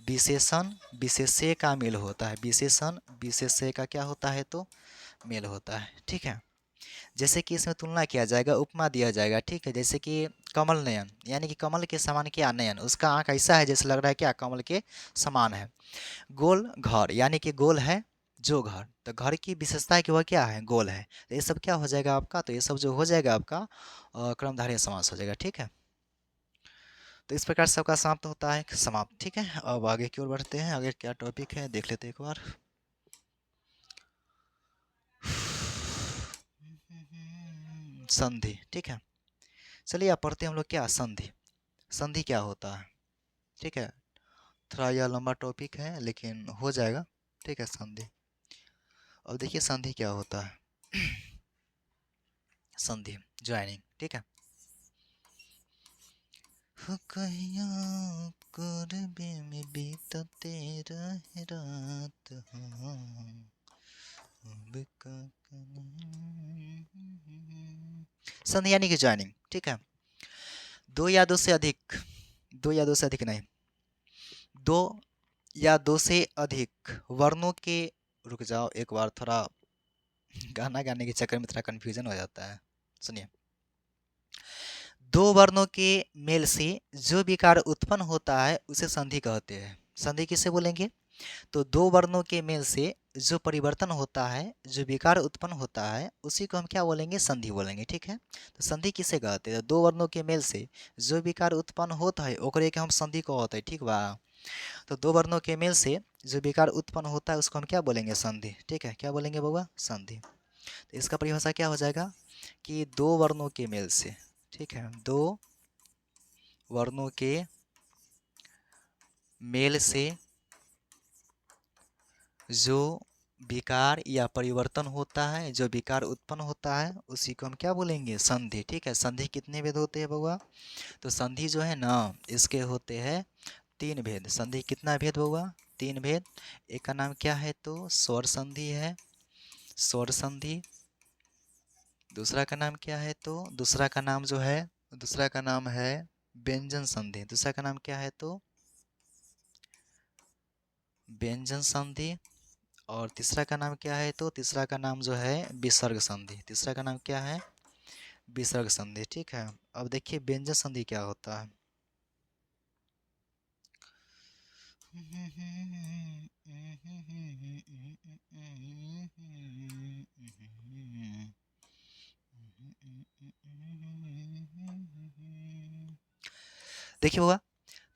विशेषण विशेष्य का मेल होता है, विशेषण विशेष्य का क्या होता है? तो मेल होता है, ठीक है। जैसे कि इसमें तुलना किया जाएगा, उपमा दिया जाएगा, ठीक है। जैसे कि कमल नयन, यानी कि कमल के समान क्या? नयन, उसका आँख ऐसा है जैसे लग रहा है क्या? कमल के समान है। गोल घर, यानी कि गोल है जो घर, तो घर की विशेषता है कि वह क्या है? गोल है। तो ये सब क्या हो जाएगा आपका? तो ये सब जो हो जाएगा आपका क्रमधारय समास हो जाएगा, ठीक है। तो इस प्रकार सबका समाप्त होता है, समाप्त, ठीक है। अब आगे की ओर बढ़ते हैं, आगे क्या टॉपिक है देख लेते हैं एक बार। संधि, ठीक है। चलिए आप पढ़ते हैं हम लोग क्या? संधि। संधि क्या होता है? ठीक है, थोड़ा यह लंबा टॉपिक है लेकिन हो जाएगा। ठीक है, संधि। अब देखिए संधि क्या होता है। संधि, ज्वाइनिंग। ठीक है, हो कहिया करबे में बीतते रहे रात, हाँ, अब का संधि यानी कि ज्वाइनिंग। ठीक है, दो या दो से अधिक, दो या दो से अधिक नहीं, दो या दो से अधिक वर्णों के, रुक जाओ एक बार, थोड़ा गाना गाने के चक्कर में थोड़ा कन्फ्यूजन हो जाता है। सुनिए, दो वर्णों के मेल से जो विकार उत्पन्न होता है उसे संधि कहते हैं। संधि किसे बोलेंगे? तो दो वर्णों के मेल से जो परिवर्तन होता है, जो विकार उत्पन्न होता है, उसी को हम क्या बोलेंगे? संधि बोलेंगे। ठीक है, तो संधि किसे कहते हैं? दो वर्णों के मेल से जो विकार उत्पन्न होता है ओकरे के हम संधि कहते हैं। ठीक बा, तो दो वर्णों के मेल से जो विकार उत्पन्न होता है उसको हम क्या बोलेंगे? संधि। ठीक है, क्या बोलेंगे बउआ? संधि। तो इसका परिभाषा क्या हो जाएगा कि दो वर्णों के मेल से, ठीक है, दो वर्णों के मेल से जो विकार या परिवर्तन होता है, जो विकार उत्पन्न होता है, उसी को हम क्या बोलेंगे? संधि। ठीक है, संधि कितने भेद होते हैं बउआ? तो संधि जो है ना, इसके होते हैं तीन भेद। संधि कितना भेद बउआ? तीन भेद। एक का नाम क्या है? तो स्वर संधि है, स्वर संधि। दूसरा का नाम क्या है? तो दूसरा का नाम जो है, दूसरा का नाम है व्यंजन संधि। दूसरा का नाम क्या है? तो व्यंजन संधि। और तीसरा का नाम क्या है? तो तीसरा का नाम जो है विसर्ग संधि। तीसरा का नाम क्या है? विसर्ग संधि। ठीक है, अब देखिए व्यंजन संधि क्या होता है। देखिए हुआ,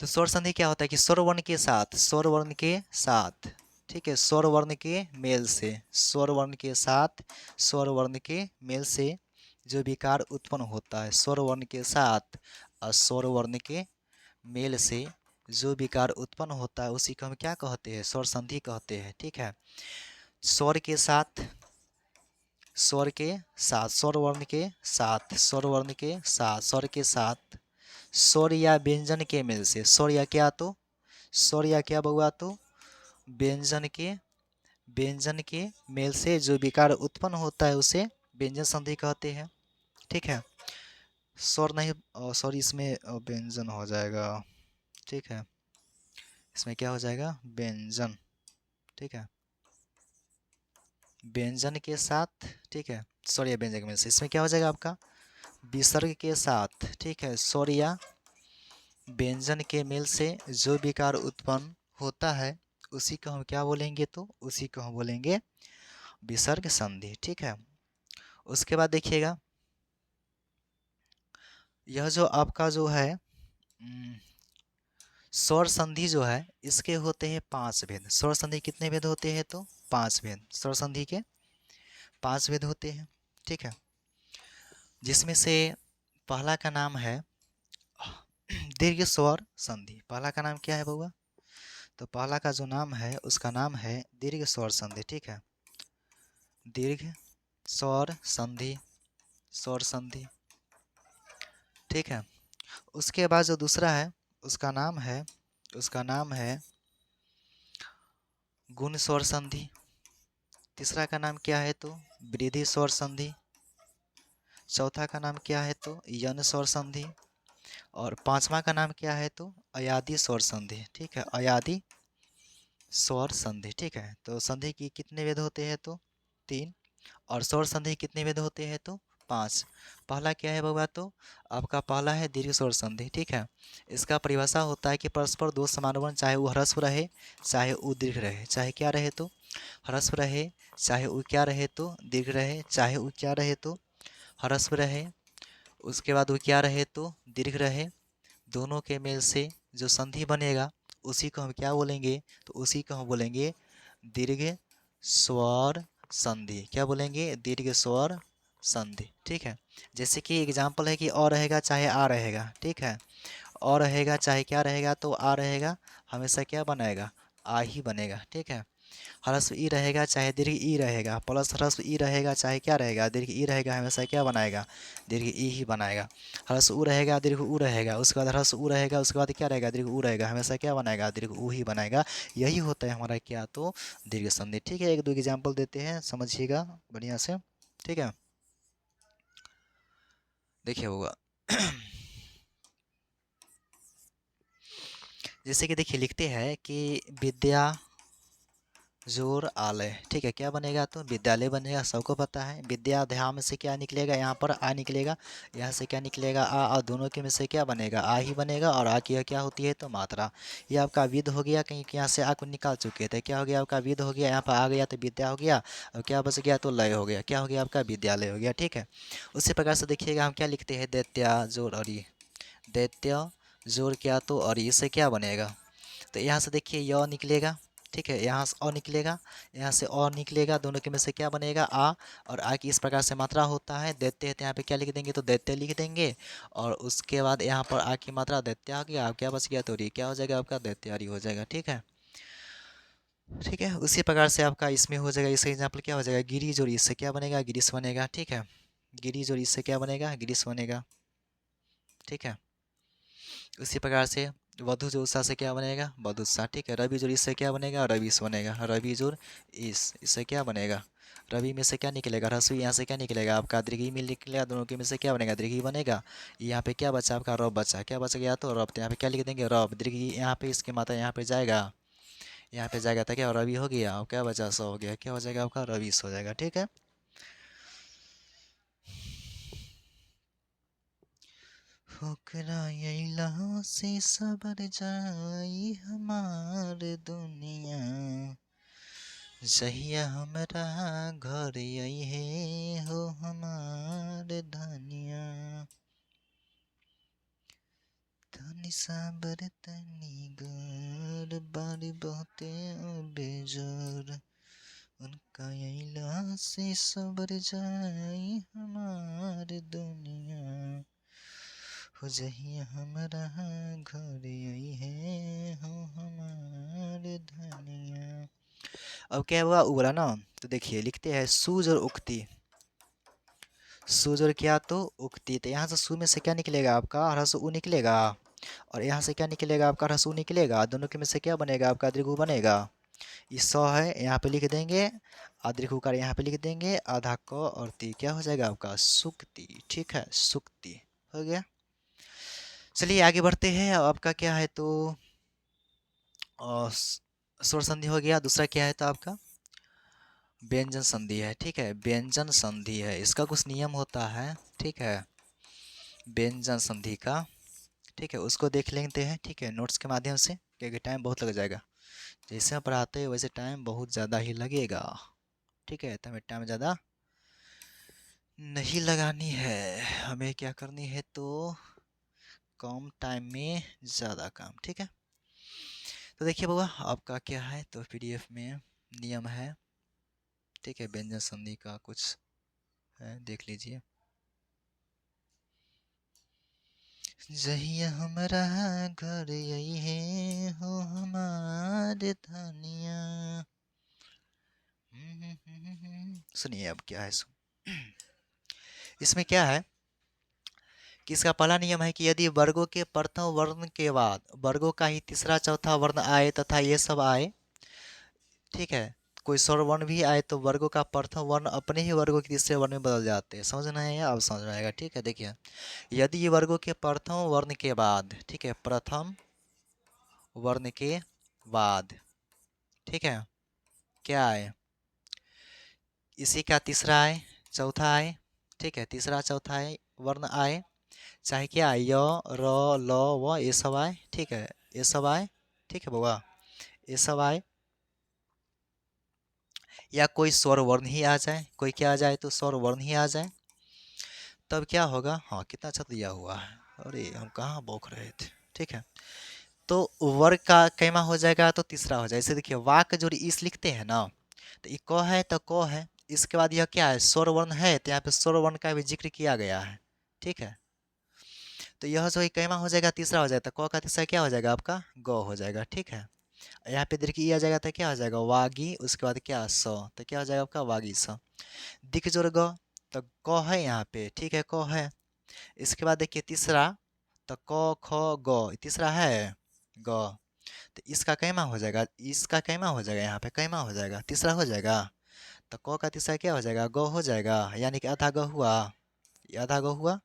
तो स्वर संधि क्या होता है कि स्वर वर्ण के साथ, स्वर वर्ण के साथ, ठीक है, स्वर वर्ण के मेल से, स्वर वर्ण के साथ, स्वर वर्ण के मेल से जो विकार उत्पन्न होता है, स्वर वर्ण के साथ और स्वर वर्ण के मेल से जो विकार उत्पन्न होता है उसी को हम क्या कहते हैं? स्वर संधि कहते हैं। ठीक है, स्वर के साथ, स्वर के साथ, स्वर वर्ण के साथ, स्वर वर्ण के साथ, स्वर के साथ, स्वर या व्यंजन के मेल से, स्वर या क्या? तो स्वर या क्या बउआ? तो व्यंजन के, व्यंजन के मेल से जो विकार उत्पन्न होता है उसे व्यंजन संधि कहते हैं। ठीक है, स्वर नहीं, सॉरी, इसमें व्यंजन हो जाएगा। ठीक है, इसमें क्या हो जाएगा? व्यंजन। ठीक है, व्यंजन के साथ, ठीक है, स्वर या व्यंजन के मेल से, इसमें क्या हो जाएगा आपका? विसर्ग के साथ। ठीक है, स्वर या व्यंजन के मेल से जो विकार उत्पन्न होता है उसी को हम क्या बोलेंगे? तो उसी को हम बोलेंगे विसर्ग संधि। ठीक है, उसके बाद देखिएगा, यह जो आपका जो है स्वर संधि जो है, इसके होते हैं पांच भेद। स्वर संधि कितने भेद होते हैं? तो पांच भेद। स्वर संधि के पांच भेद होते हैं। ठीक है, जिसमें से पहला का नाम है दीर्घ स्वर संधि। पहला का नाम क्या है बउआ? तो पहला का जो नाम है उसका नाम है दीर्घ स्वर संधि। ठीक है, दीर्घ स्वर संधि, स्वर संधि। ठीक है, उसके बाद जो दूसरा है उसका नाम है, उसका नाम है गुण स्वर संधि। तीसरा का नाम क्या है? तो वृद्धि स्वर संधि। चौथा का नाम क्या है? तो यन स्वर संधि। और पांचवा का नाम क्या है? तो अयादि स्वर संधि। ठीक है, अयादि स्वर संधि। ठीक है, तो संधि की कितने भेद होते हैं? तो तीन। और स्वर संधि कितने भेद होते हैं? तो पांच। पहला क्या है बाबा? तो आपका पहला है दीर्घ स्वर संधि। ठीक है, इसका परिभाषा होता है कि परस्पर दो समान वर्ण, चाहे वो ह्रस्व रहे चाहे वो दीर्घ रहे, चाहे क्या रहे? तो ह्रस्व रहे, चाहे वो क्या रहे? तो दीर्घ रहे, चाहे वो क्या रहे? तो ह्रस्व रहे, उसके बाद वो क्या रहे? तो दीर्घ रहे, दोनों के मेल से जो संधि बनेगा उसी को हम क्या बोलेंगे? तो उसी को हम बोलेंगे दीर्घ स्वर संधि। क्या बोलेंगे? दीर्घ स्वर संधि। ठीक है, जैसे कि एग्जाम्पल है कि अ रहेगा चाहे आ रहेगा। ठीक है, और रहेगा चाहे क्या रहेगा तो आ रहेगा हमेशा क्या बनाएगा, आ ही बनेगा। ठीक है, ह्रस्व ई रहेगा चाहे दीर्घ ई रहेगा, प्लस ह्रस्व ई रहेगा चाहे क्या रहेगा, दीर्घ ई रहेगा, हमेशा क्या बनाएगा, दीर्घ ई ही बनाएगा। ह्रस्व ऊ रहेगा, दीर्घ ऊ रहेगा, उसके बाद ह्रस्व ऊ रहेगा, उसके बाद क्या रहेगा, दीर्घ ऊ रहेगा, हमेशा क्या बनाएगा, दीर्घ ऊ ही बनाएगा। यही होता है हमारा क्या, तो दीर्घ संधि। ठीक है, एक दो एग्जाम्पल देते हैं, समझिएगा बढ़िया से। ठीक है, देखिए होगा जैसे कि देखिए लिखते हैं कि विद्या जोर आलय। ठीक है, क्या बनेगा, तो विद्यालय बनेगा, सबको पता है। विद्या ध्यान में से क्या निकलेगा, यहाँ पर आ निकलेगा, यहाँ से क्या निकलेगा, आ, और दोनों के में से क्या बनेगा, आ ही बनेगा। और आ की क्या होती है, तो मात्रा। ये आपका विद हो गया, कहीं यहाँ से आ को निकाल चुके थे, क्या हो गया आपका विद हो गया, यहाँ पर आ गया तो विद्या हो गया, और क्या बच गया, तो लय हो गया, क्या हो गया आपका विद्यालय हो गया। ठीक है, उसी प्रकार से देखिएगा हम क्या लिखते हैं, दैत्या जोर अरी, दैत्य जोर क्या, तो अरी, इससे क्या बनेगा, तो यहाँ से देखिए य निकलेगा। ठीक है, यहाँ से अ निकलेगा, यहाँ से अ निकलेगा, दोनों के में से क्या बनेगा, आ। और आ की इस प्रकार से मात्रा होता है, दैत्य है तो यहाँ पे क्या लिख देंगे, तो दैत्य लिख देंगे। और उसके बाद यहाँ पर आ की मात्रा दैत्य आ गया, अब क्या बच गया, तो री क्या हो जाएगा आपका, दैत्यारी हो जाएगा। ठीक है, ठीक है, उसी प्रकार से आपका इसमें हो जाएगा। इसका एग्जाम्पल क्या हो जाएगा, गिरी जोड़ी, इससे क्या बनेगा, गिरीश बनेगा। ठीक है, गिरी जोड़ी इससे क्या बनेगा, गिरीश बनेगा। ठीक है, उसी प्रकार से वधु जोड़ सा से क्या बनेगा, वधुसा। ठीक है, रवि जोड़ इससे क्या बनेगा, रविश बनेगा, रवि जोड़ इससे क्या बनेगा, रवि में से क्या निकलेगा, ह्रस्व यहाँ से क्या निकलेगा आपका, दीर्घी में निकलेगा, दोनों के में से क्या बनेगा, दीर्घी बनेगा। यहाँ पे क्या बचा आपका, रब बचा, क्या बच गया, तो रब, तो यहाँ पे क्या लिख देंगे, रब, दीर्घी यहाँ पे इसके मात्रा यहाँ पे जाएगा, यहाँ पे जाएगा, तो क्या रवि हो गया, अब क्या बचा, सौ हो गया, क्या हो जाएगा आपका, रविश हो जाएगा। ठीक है, होकरा अइला से सबर जाई हमार दुनिया, जहिया हमरा घर अइहे हो हमार धनिया, तनी साबर तनी गर, बारी बहुते बेजोर, उनका अइला से सबर जाई हमार दुनिया, हो जहिया हमरा घर अइहे हो हमार धनिया। अब क्या हुआ, उगला ना, तो देखिए लिखते हैं सूज और उक्ति, सूज और क्या, तो उक्ति। तो यहाँ से सू में से क्या निकलेगा आपका, ह्रस्व ऊ निकलेगा, और यहाँ से क्या निकलेगा आपका, ह्रस्व ऊ निकलेगा, दोनों के में से क्या बनेगा आपका, दीर्घ ऊ बनेगा। ये सौ है, यहाँ पे लिख देंगे, दीर्घ उकार यहाँ पे लिख देंगे, आधा क और ती, क्या हो जाएगा आपका, सुक्ति। ठीक है, सुक्ति हो गया। चलिए आगे बढ़ते हैं, आपका क्या है, तो स्वर संधि हो गया। दूसरा क्या है, तो आपका व्यंजन संधि है। ठीक है, व्यंजन संधि है, इसका कुछ नियम होता है। ठीक है, व्यंजन संधि का, ठीक है, उसको देख लेते हैं। ठीक है, नोट्स के माध्यम से, क्योंकि टाइम बहुत लग जाएगा, जैसे हम पढ़ाते हैं वैसे टाइम बहुत ज़्यादा ही लगेगा। ठीक है, तो हमें टाइम ज़्यादा नहीं लगानी है, हमें क्या करनी है, तो कम टाइम में ज़्यादा काम। ठीक है, तो देखिए बाबा आपका क्या है, तो पीडीएफ में नियम है। ठीक है, व्यंजन संधि का कुछ है, देख लीजिए। जहिया हमरा घर अइहे हो हमार धनिया। सुनिए अब क्या है, इसमें क्या है कि इसका पहला नियम है कि यदि वर्गों के प्रथम वर्ण के बाद वर्गों का ही तीसरा चौथा वर्ण आए तथा ये सब आए, ठीक है, कोई स्वर वर्ण भी आए, तो वर्गों का प्रथम वर्ण अपने ही वर्गों के तीसरे वर्ण में बदल जाते हैं। समझना है, अब समझ में आएगा। ठीक है, देखिए यदि ये वर्गों के प्रथम वर्ण के बाद, ठीक है, प्रथम वर्ण के बाद, ठीक है, क्या आए, इसी का तीसरा आए, चौथा आए, ठीक है, तीसरा चौथा आए वर्ण आए, चाहे क्या आए, य र ल व ये सब आए। ठीक है, ये सब आए। ठीक है बउआ, ये सब आए, या कोई स्वर वर्ण ही आ जाए, कोई क्या आ जाए, तो स्वर वर्ण ही आ जाए, तब क्या होगा, हाँ कितना अच्छा दिया हुआ है, अरे हम कहाँ बौख रहे थे। ठीक है, तो वर्ग का कैमा हो जाएगा, तो तीसरा हो जाएगा। इसे देखिए वाक जो इस लिखते हैं ना, तो ये क है तो क है, इसके बाद यह क्या है, स्वर वर्ण है, तो यहाँ पे स्वर वर्ण का भी जिक्र किया गया है। ठीक है, तो यह जो है कैमा हो जाएगा, तीसरा हो जाएगा, तो क का तीसरा क्या हो जाएगा आपका, ग हो जाएगा। ठीक है, यहाँ पे देखिए ई आ जाएगा तो क्या हो जाएगा, वागी, उसके बाद क्या, स, तो क्या हो जाएगा आपका, वागी स। दिख जोड़ ग, तो क है यहाँ पे, ठीक है, क है। इसके बाद देखिए तीसरा, तो क ख ग, तीसरा है ग, तो इसका कैमा हो जाएगा, इसका कैमा हो जाएगा, यहाँ पे कैमा हो जाएगा, तीसरा हो जाएगा। तो क का तीसरा क्या हो जाएगा, ग हो जाएगा, यानी कि आधा ग हुआ, ये आधा ग हुआ।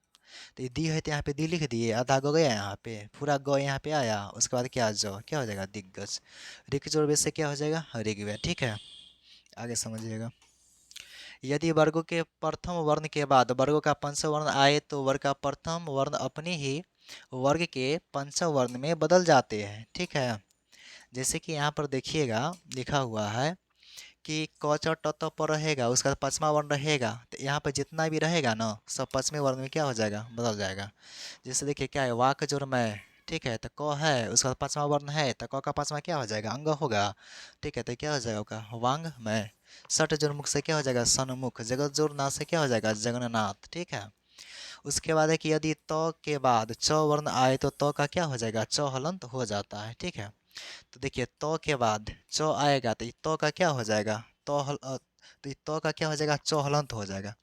तो ये दी है तो यहाँ पे दी लिख दिए, आधा ग गया यहाँ पे, पूरा ग यहाँ पे आया, उसके बाद क्या, ज, क्या हो जाएगा, दिग्गज। ऋक जोड़ से क्या हो जाएगा, ऋग्वेद। ठीक है, आगे समझिएगा। यदि वर्गों के प्रथम वर्ण के बाद वर्गों का पंचम वर्ण आए तो वर्ग का प्रथम वर्ण अपने ही वर्ग के पंचम वर्ण में बदल जाते हैं। ठीक है, जैसे कि यहाँ पर देखिएगा लिखा हुआ है कि क च ट त पर रहेगा, उसका पांचवा वर्ण रहेगा, तो यहाँ पर जितना भी रहेगा ना सब पांचवें वर्ण में क्या हो जाएगा, बदल जाएगा। जैसे देखिए क्या है, वाक जोर मैं, ठीक है, तो क है, उसका पांचवा वर्ण है, तो क का पांचवा क्या हो जाएगा, अंग होगा। ठीक है, तो क्या हो जाएगा आपका, वांग मैं। सट जोर मुख से क्या हो जाएगा, सन्मुख। जगत जोर नाथ से क्या हो जाएगा, जगन्नाथ। ठीक है, उसके बाद है कि यदि त के बाद च वर्ण आए तो त का क्या हो जाएगा, च हलंत हो जाता है। ठीक है, तो देखिए त के बाद च आएगा तो त का क्या हो जाएगा, तो त का क्या हो जाएगा, च हलंत हो जाएगा।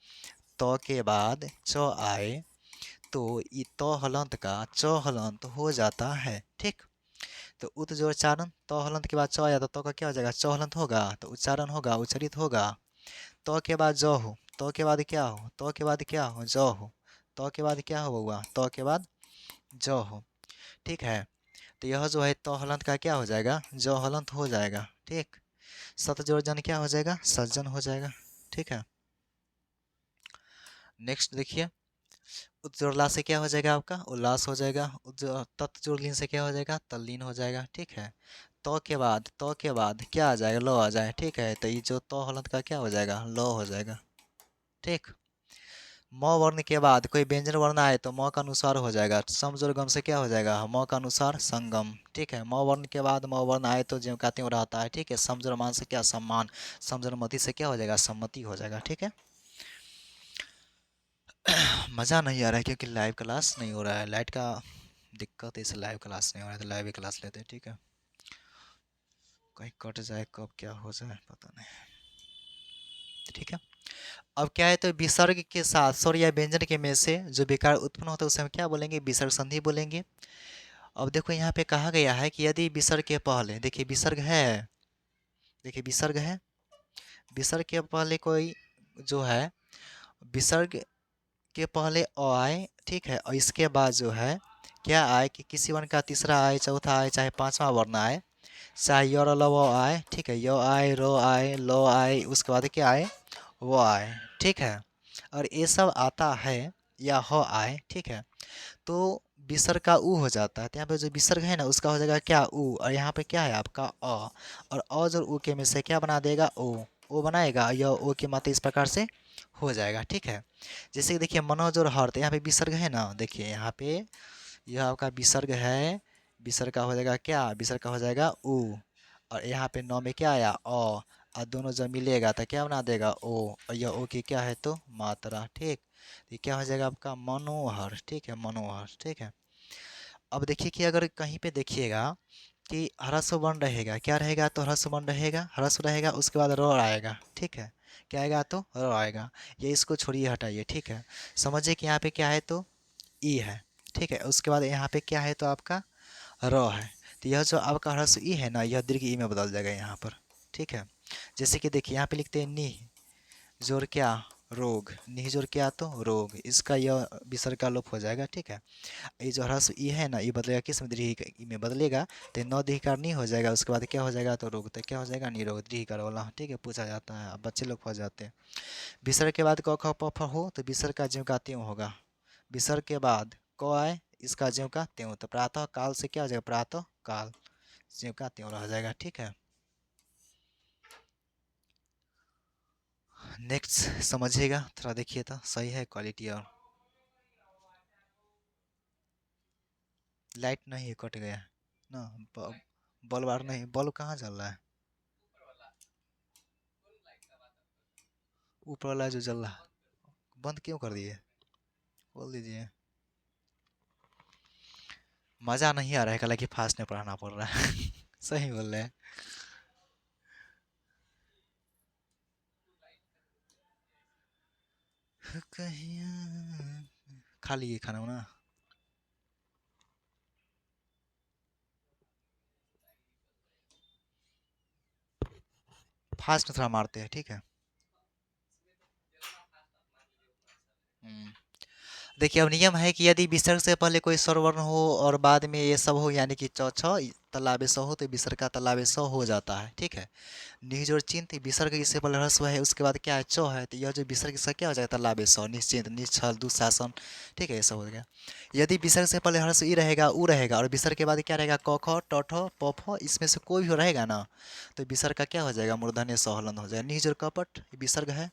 त के बाद च आए तो ये त हलंत का च हलंत हो जाता है। ठीक, तो उत जो उच्चारण त हलंत के बाद च आया तो त का क्या हो जाएगा, च हलंत होगा, तो उच्चारण होगा, उच्चरित होगा। त के बाद ज हो, त के बाद क्या हो, त के बाद क्या हो, ज हो, त के बाद क्या हो हुआ, त के बाद ज हो। ठीक है, तो यह जो है त हलंत का क्या हो जाएगा, ज हलंत हो जाएगा। ठीक, सत जोड़ जन क्या हो जाएगा, सज्जन हो जाएगा। ठीक है, नेक्स्ट देखिए, उत जोड़ला से क्या हो जाएगा आपका, उल्लास हो जाएगा। तत् जोड़लीन से क्या हो जाएगा, तल्लीन हो जाएगा। ठीक है, तो के बाद क्या आ जाएगा, लो आ जाए। ठीक है, तो ये जो तो हलंत का क्या हो जाएगा, लो हो जाएगा। ठीक, म वर्ण के बाद कोई व्यंजन वर्ण आए तो म का अनुसार हो जाएगा, सम जोड़ गम से क्या हो जाएगा, म का अनुसार संगम। ठीक है, म वर्ण के बाद म वर्ण आए तो ज्यों का त्यों रहता है। ठीक है, सम जोड़ मान से क्या, सम्मान। सम जोड़ मति से क्या हो जाएगा, सम्मति हो जाएगा। ठीक है, मज़ा नहीं आ रहा है क्योंकि लाइव क्लास नहीं हो रहा है, लाइट का दिक्कत है, इसे लाइव क्लास नहीं हो रहा है, तो लाइव ही क्लास लेते हैं। ठीक है, कहीं कट जाए कब क्या हो जाए पता नहीं। ठीक है, अब क्या है, तो विसर्ग के साथ स्वर या व्यंजन के में से जो विकार उत्पन्न होता है उसे हम क्या बोलेंगे, विसर्ग संधि बोलेंगे। अब देखो यहाँ पे कहा गया है कि यदि विसर्ग के पहले, देखिए विसर्ग है, देखिए विसर्ग है, विसर्ग के पहले कोई जो है, विसर्ग के पहले अ आए, ठीक है, और इसके बाद जो है क्या आए, कि किसी वर्ण का तीसरा आए, चौथा आए, चाहे पांचवा वर्ण आए, चाहे य र ल व आए। ठीक है, य आए, रो आए, लो आए, उसके बाद क्या आए, वो आए। ठीक है, और ये सब आता है या हो आए। ठीक है, तो विसर्ग का ऊ हो जाता है, तो यहाँ पे जो विसर्ग है ना उसका हो जाएगा क्या, ऊ, और यहाँ पे क्या है आपका अ, और अ जो ऊ के में से क्या बना देगा, ओ बनाएगा, यह ओ की मात्रा इस प्रकार से हो जाएगा। ठीक है, जैसे कि देखिए मनोज और हर, तो यहाँ पे विसर्ग है ना, देखिए यहाँ पे यह आपका विसर्ग है, विसर्ग का हो जाएगा क्या, विसर्ग का हो जाएगा ऊ, और यहाँ पे नौ में क्या आया, और दोनों जब मिलेगा तो क्या बना देगा, ओ, और यह ओ की क्या है तो मात्रा। ठीक, ये क्या हो जाएगा आपका, मनोहर। ठीक है, मनोहर। ठीक है, अब देखिए कि अगर कहीं पे देखिएगा कि ह्रस्व वर्ण रहेगा, क्या रहेगा, तो ह्रस्व वर्ण रहेगा, ह्रस्व रहेगा, उसके बाद र आएगा। ठीक है, क्या आएगा, तो र आएगा, ये इसको छोड़िए, हटाइए। ठीक है, समझिए कि यहाँ पे क्या है तो ई है। ठीक है, उसके बाद यहाँ पे क्या है तो आपका र है, तो यह जो आपका ह्रस्व ई है ना, यह दीर्घ ई में बदल जाएगा यहाँ पर। ठीक है, जैसे कि देखिए यहाँ पे लिखते हैं नि जोर क्या, रोग, निह जोर क्या तो रोग, इसका यह विसर्ग का लोप हो जाएगा। ठीक है, ये जो ह्रस्व ई है ना, ये बदलेगा किस में, दीर्घ ई में बदलेगा, तो नौ दीर्घकार नहीं हो जाएगा, उसके बाद क्या हो जाएगा तो रोग, तो क्या हो जाएगा, निरोग, दीर्घकार वाला। ठीक है, पूछा जाता है, अब बच्चे लोग फंस जाते हैं। विसर्ग के बाद क ख प फ हो तो विसर्ग का ज्यों का त्यों होगा, विसर्ग के बाद क आए, इसका ज्यों का त्यों, तो प्रातः काल से क्या हो जाएगा, प्रातः काल, ज्यों का त्यों रह जाएगा। ठीक है, नेक्स्ट समझिएगा, थोड़ा देखिए तो सही है क्वालिटी। और लाइट नहीं है, कट गया है ना, बल्ब बार नहीं, बल्ब कहाँ जल रहा है, ऊपर वाला जो जल रहा है, बंद क्यों कर दिए, खोल दीजिए। मज़ा नहीं आ रहा है, हालांकि फास्ट में पढ़ाना पड़ रहा है। सही बोल रहे हैं। कहीं खा लिए खाना ना। फास्ट में थोड़ा मारते हैं, ठीक है। हम्म। देखिए, अब नियम है कि यदि विसर्ग से पहले कोई स्वरवर्ण हो और बाद में ये सब हो, यानी कि च छ तल्लाबे स हो, तो विसर्ग का तल्लाबे स हो जाता है, ठीक है। निज और चिंत विसर्ग इससे पहले ह्रस्व है, उसके बाद क्या है, च है, तो यह जो विसर्ग इसका क्या हो जाएगा, तल्लाबे स, निश्चिंत, निश्चल, दुशासन, ठीक है, ये सब हो गया। यदि विसर्ग से पहले ह्रस्व ई रहेगा, उ रहेगा, और विसर्ग के बाद क्या रहेगा, क ख ट ठ प फ, इसमें से कोई भी रहेगा ना, तो विसर्ग का क्या हो जाएगा, मूर्धन्य स हलन हो जाएगा। निज और कपट विसर्ग है,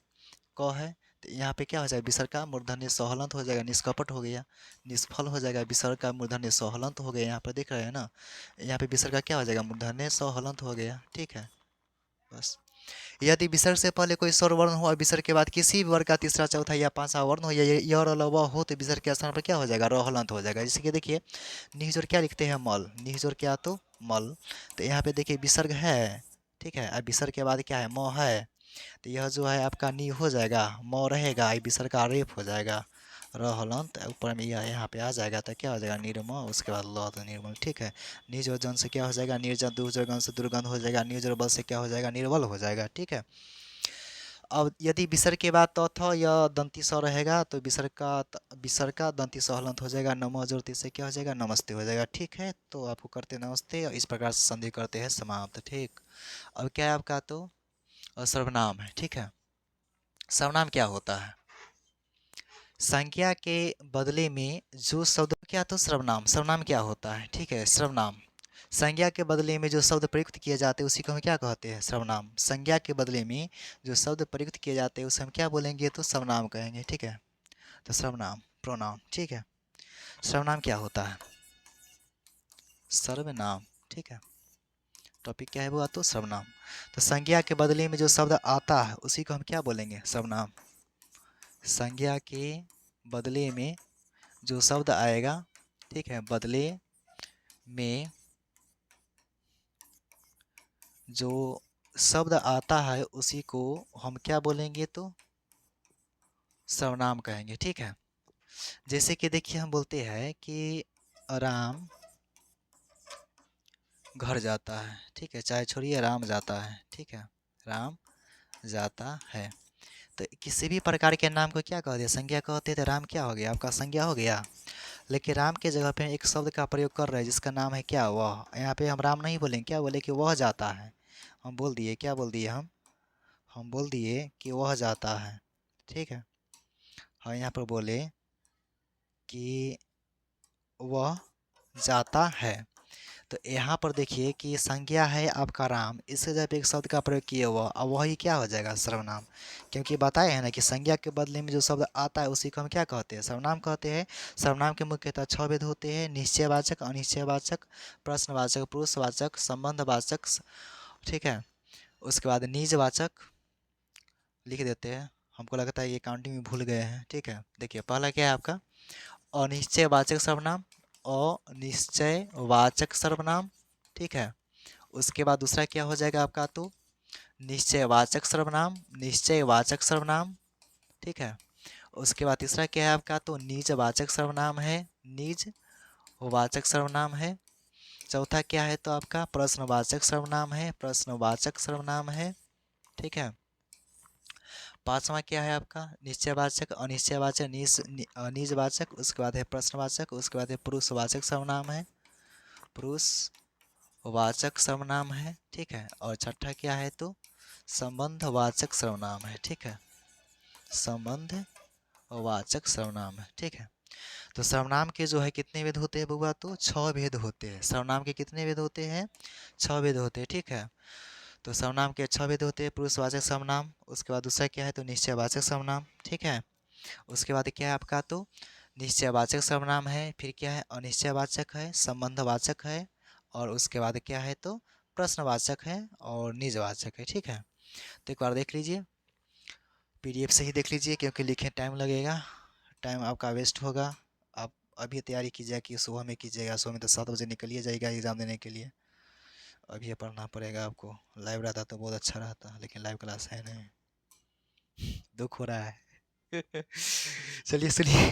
क है, तो यहाँ पे क्या हो जाएगा, विसर्ग का मूर्धन्य स हलंत हो जाएगा, निष्कपट हो गया। निष्फल हो जाएगा, विसर्ग का मूर्धन्य स हलंत हो गया, यहाँ पर देख रहे हैं ना। यहाँ पे विसर्ग का क्या हो जाएगा, मूर्धन्य स हलंत हो गया, ठीक है। बस। यदि विसर्ग से पहले कोई स्वर वर्ण हो और विसर्ग के बाद किसी भी वर्ग का तीसरा चौथा या पांचवा वर्ण हो या य और ल व हो, तो विसर्ग के स्थान पर क्या हो जाएगा, र हलंत हो जाएगा। जैसे कि देखिए, निहजोर क्या लिखते हैं, मल, निहजोर क्या, तो मल। तो यहाँ पे देखिए विसर्ग है, ठीक है, अब विसर्ग के बाद क्या है, म है, तो यह जो है आपका नी हो जाएगा, म रहेगा, ये विसर्ग का रेप हो जाएगा, र हलंत, ऊपर में यह यहाँ पे आ जाएगा, तो क्या हो जाएगा, निर्म, उसके बाद ल, तो निर्मल, ठीक है। निज और जन से क्या हो जाएगा, निर्जन, दुर्जन से दुर्गंध हो जाएगा, निज और बल से क्या हो जाएगा, निर्बल हो जाएगा, ठीक है। अब यदि विसर्ग के बाद त थ या दंती स रहेगा, तो विसर्ग का दंती स हलंत हो जाएगा, नमो जोड़ती से क्या हो जाएगा, नमस्ते हो जाएगा, ठीक है। तो आपको करते नमस्ते, और इस प्रकार से संधि करते हैं समाप्त, ठीक। अब क्या है आपका, तो सर्वनाम है, ठीक है। सर्वनाम क्या होता है, संज्ञा के बदले में जो शब्द, क्या, तो सर्वनाम, सर्वनाम क्या होता है, ठीक है, सर्वनाम। संज्ञा के बदले में जो शब्द प्रयुक्त किए जाते हैं उसी को हम क्या कहते हैं, सर्वनाम। संज्ञा के बदले में जो शब्द प्रयुक्त किए जाते हैं उसे हम क्या बोलेंगे, तो सर्वनाम कहेंगे, ठीक है। तो सर्वनाम, प्रोनाउन, ठीक है। सर्वनाम क्या होता है, सर्वनाम, ठीक है। टॉपिक क्या है वो, तो सर्वनाम। तो संज्ञा के बदले में जो शब्द आता है उसी को हम क्या बोलेंगे, सर्वनाम। संज्ञा के बदले में जो शब्द आएगा, ठीक है, बदले में जो शब्द आता है उसी को हम क्या बोलेंगे, तो सर्वनाम कहेंगे, ठीक है। जैसे कि देखिए, हम बोलते हैं कि राम घर जाता है, ठीक है, चाहे छोड़िए, राम जाता है, ठीक है, राम जाता है। तो किसी भी प्रकार के नाम को क्या कहते हैं, संज्ञा कहते हैं, तो राम क्या हो गया, आपका संज्ञा हो गया। लेकिन राम के जगह पे एक शब्द का प्रयोग कर रहे हैं जिसका नाम है क्या, वह। यहाँ पे हम राम नहीं बोलेंगे, क्या बोले, कि वह जाता है। हम बोल दिए, क्या बोल दिए हम बोल दिए कि वह जाता है, ठीक है। हाँ, यहाँ पर बोले कि वह जाता है। तो यहाँ पर देखिए कि संज्ञा है आपका राम, इससे जब एक शब्द का प्रयोग किए हुआ, अब वही क्या हो जाएगा, सर्वनाम। क्योंकि बताए हैं ना कि संज्ञा के बदले में जो शब्द आता है उसी को हम क्या कहते हैं, सर्वनाम कहते हैं। सर्वनाम के मुख्यतः 6 भेद होते हैं, निश्चयवाचक, अनिश्चयवाचक, प्रश्नवाचक, पुरुषवाचक, संबंधवाचक, ठीक है। उसके बाद निजवाचक लिख देते हैं, हमको लगता है ये काउंटिंग में भूल गए हैं, ठीक है। देखिए, पहला क्या है आपका, अनिश्चयवाचक सर्वनाम, अनिश्चयवाचक सर्वनाम, ठीक है। उसके बाद दूसरा क्या हो जाएगा आपका, तो निश्चयवाचक सर्वनाम, निश्चयवाचक सर्वनाम, ठीक है। उसके बाद तीसरा क्या है आपका, तो निजवाचक सर्वनाम है, निजवाचक सर्वनाम है। चौथा क्या है, तो आपका प्रश्नवाचक सर्वनाम है, प्रश्नवाचक सर्वनाम है, ठीक है। पांचवा क्या है आपका, निश्चयवाचक, अनिश्चयवाचक, निजवाचक, उसके बाद है प्रश्नवाचक, उसके बाद है पुरुषवाचक सर्वनाम है, पुरुषवाचक सर्वनाम है, ठीक है। और छठा क्या है, तो संबंधवाचक सर्वनाम है, ठीक है, संबंधवाचक सर्वनाम है, ठीक है। तो सर्वनाम के जो है कितने भेद होते हैं बउआ, तो 6 भेद होते हैं। सर्वनाम के कितने भेद होते हैं, 6 भेद होते हैं, ठीक है। तो सर्वनाम के 6 भेद होते हैं, पुरुषवाचक सर्वनाम, उसके बाद दूसरा क्या है, तो निश्चयवाचक सर्वनाम, ठीक है। उसके बाद क्या है आपका, तो निश्चयवाचक सर्वनाम है, फिर क्या है, अनिश्चयवाचक है, संबंधवाचक है, और उसके बाद क्या है, तो प्रश्नवाचक है और निजवाचक है, ठीक है। तो एक बार देख लीजिए, पीडीएफ से ही देख लीजिए, क्योंकि लिखे टाइम लगेगा, टाइम आपका वेस्ट होगा। आप अभी तैयारी कीजिए कि सुबह में कीजिएगा, सुबह में तो 7 बजे निकलिए जाइएगा एग्ज़ाम देने के लिए। अभी ये पढ़ना पड़ेगा आपको। लाइव रहता तो बहुत अच्छा रहता, लेकिन लाइव क्लास है नहीं, दुख हो रहा है। चलिए सुनिए।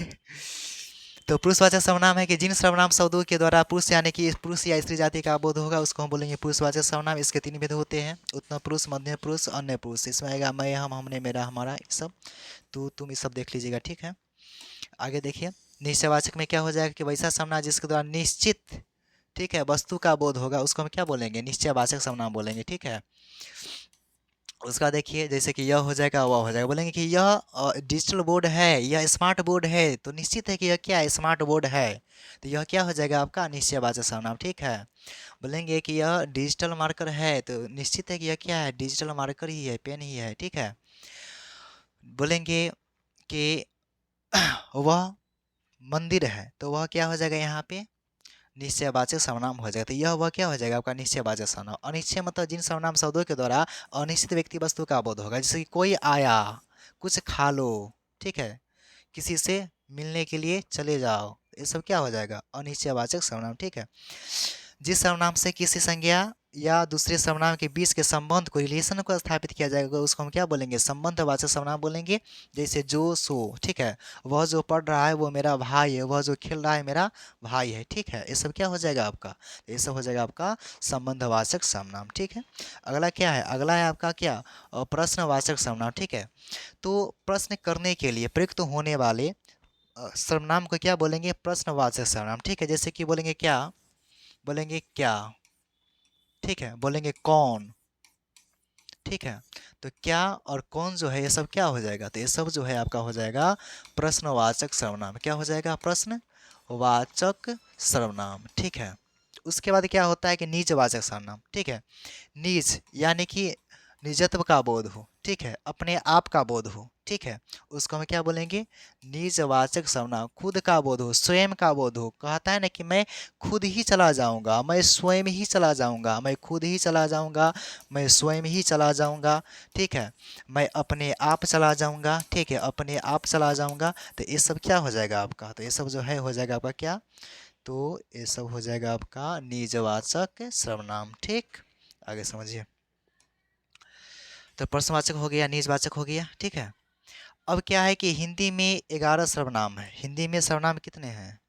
तो पुरुषवाचक सर्वनाम है कि जिन सर्वनाम शब्दों के द्वारा पुरुष यानी कि पुरुष या स्त्री जाति का बोध होगा उसको हम बोलेंगे पुरुषवाचक सर्वनाम। इसके 3 भेद होते हैं, उत्तम पुरुष, मध्यम पुरुष, अन्य पुरुष। इसमें आएगा मैं, हम, हमने, मेरा, हमारा, ये सब। तो तुम ये सब देख लीजिएगा, ठीक है। आगे देखिए, निश्चयवाचक में क्या हो जाएगा कि वैसा सर्वनाम जिसके द्वारा निश्चित, ठीक है, वस्तु का बोध होगा उसको हम क्या बोलेंगे, निश्चयवाचक सर्वनाम बोलेंगे, ठीक है। उसका देखिए जैसे कि यह हो जाएगा, वह हो जाएगा। बोलेंगे कि यह डिजिटल बोर्ड है, यह स्मार्ट बोर्ड है, तो निश्चित है कि यह क्या है, स्मार्ट बोर्ड है। तो यह क्या हो जाएगा आपका निश्चयवाचक सर्वनाम, ठीक है। बोलेंगे कि यह डिजिटल मार्कर है, तो निश्चित है कि यह क्या है, डिजिटल मार्कर ही है, पेन ही है, ठीक है। बोलेंगे कि वह मंदिर है, तो वह क्या हो जाएगा यहाँ पे निश्चयवाचक सर्वनाम हो जाएगा। तो यह वह क्या हो जाएगा आपका निश्चयवाचक सर्वनाम। अनिश्चय मतलब जिन सर्वनाम शब्दों के द्वारा अनिश्चित व्यक्ति वस्तु का बोध होगा, जैसे कि कोई आया, कुछ खा लो, ठीक है, किसी से मिलने के लिए चले जाओ, ये सब क्या हो जाएगा अनिश्चयवाचक सर्वनाम, ठीक है। जिस सर्वनाम से किसी संज्ञा या दूसरे सर्वनाम के बीच के संबंध को, रिलेशन को स्थापित किया जाएगा उसको हम क्या बोलेंगे, संबंधवाचक सर्वनाम बोलेंगे। जैसे जो सो, ठीक है, वह जो पढ़ रहा है वो मेरा भाई है, वह जो खेल रहा है मेरा भाई है, ठीक है। ये सब क्या हो जाएगा आपका, ये सब हो जाएगा आपका संबंधवाचक सर्वनाम, ठीक है। अगला क्या है, अगला है आपका क्या प्रश्नवाचक सर्वनाम, ठीक है। तो प्रश्न करने के लिए प्रयुक्त होने वाले सर्वनाम को क्या बोलेंगे, प्रश्नवाचक सर्वनाम, ठीक है। जैसे कि बोलेंगे क्या, बोलेंगे क्या, ठीक है, बोलेंगे कौन, ठीक है। तो क्या और कौन जो है ये सब क्या हो जाएगा, तो ये सब जो है आपका हो जाएगा प्रश्नवाचक सर्वनाम। क्या हो जाएगा प्रश्नवाचक सर्वनाम, ठीक है। उसके बाद क्या होता है कि निजवाचक सर्वनाम, ठीक है। निज यानी कि निजत्व का बोध हो, ठीक है, अपने आप का बोध हो, ठीक है, उसको हम क्या बोलेंगे निजवाचक सर्वनाम। खुद का बोध हो, स्वयं का बोध हो, कहता है ना कि मैं खुद ही चला जाऊंगा, मैं स्वयं ही चला जाऊंगा, मैं खुद ही चला जाऊंगा, मैं स्वयं ही चला जाऊंगा, ठीक है, मैं अपने आप चला जाऊंगा, ठीक है, अपने आप चला जाऊंगा। तो ये सब क्या हो जाएगा आपका, तो ये सब जो है हो जाएगा आपका क्या, तो ये सब हो जाएगा आपका निजवाचक सर्वनाम, ठीक। आगे समझिए। तो प्रश्नवाचक हो गया, निजवाचक हो गया, ठीक है। अब क्या है कि हिंदी में 11 सर्वनाम है। हिंदी में सर्वनाम कितने हैं,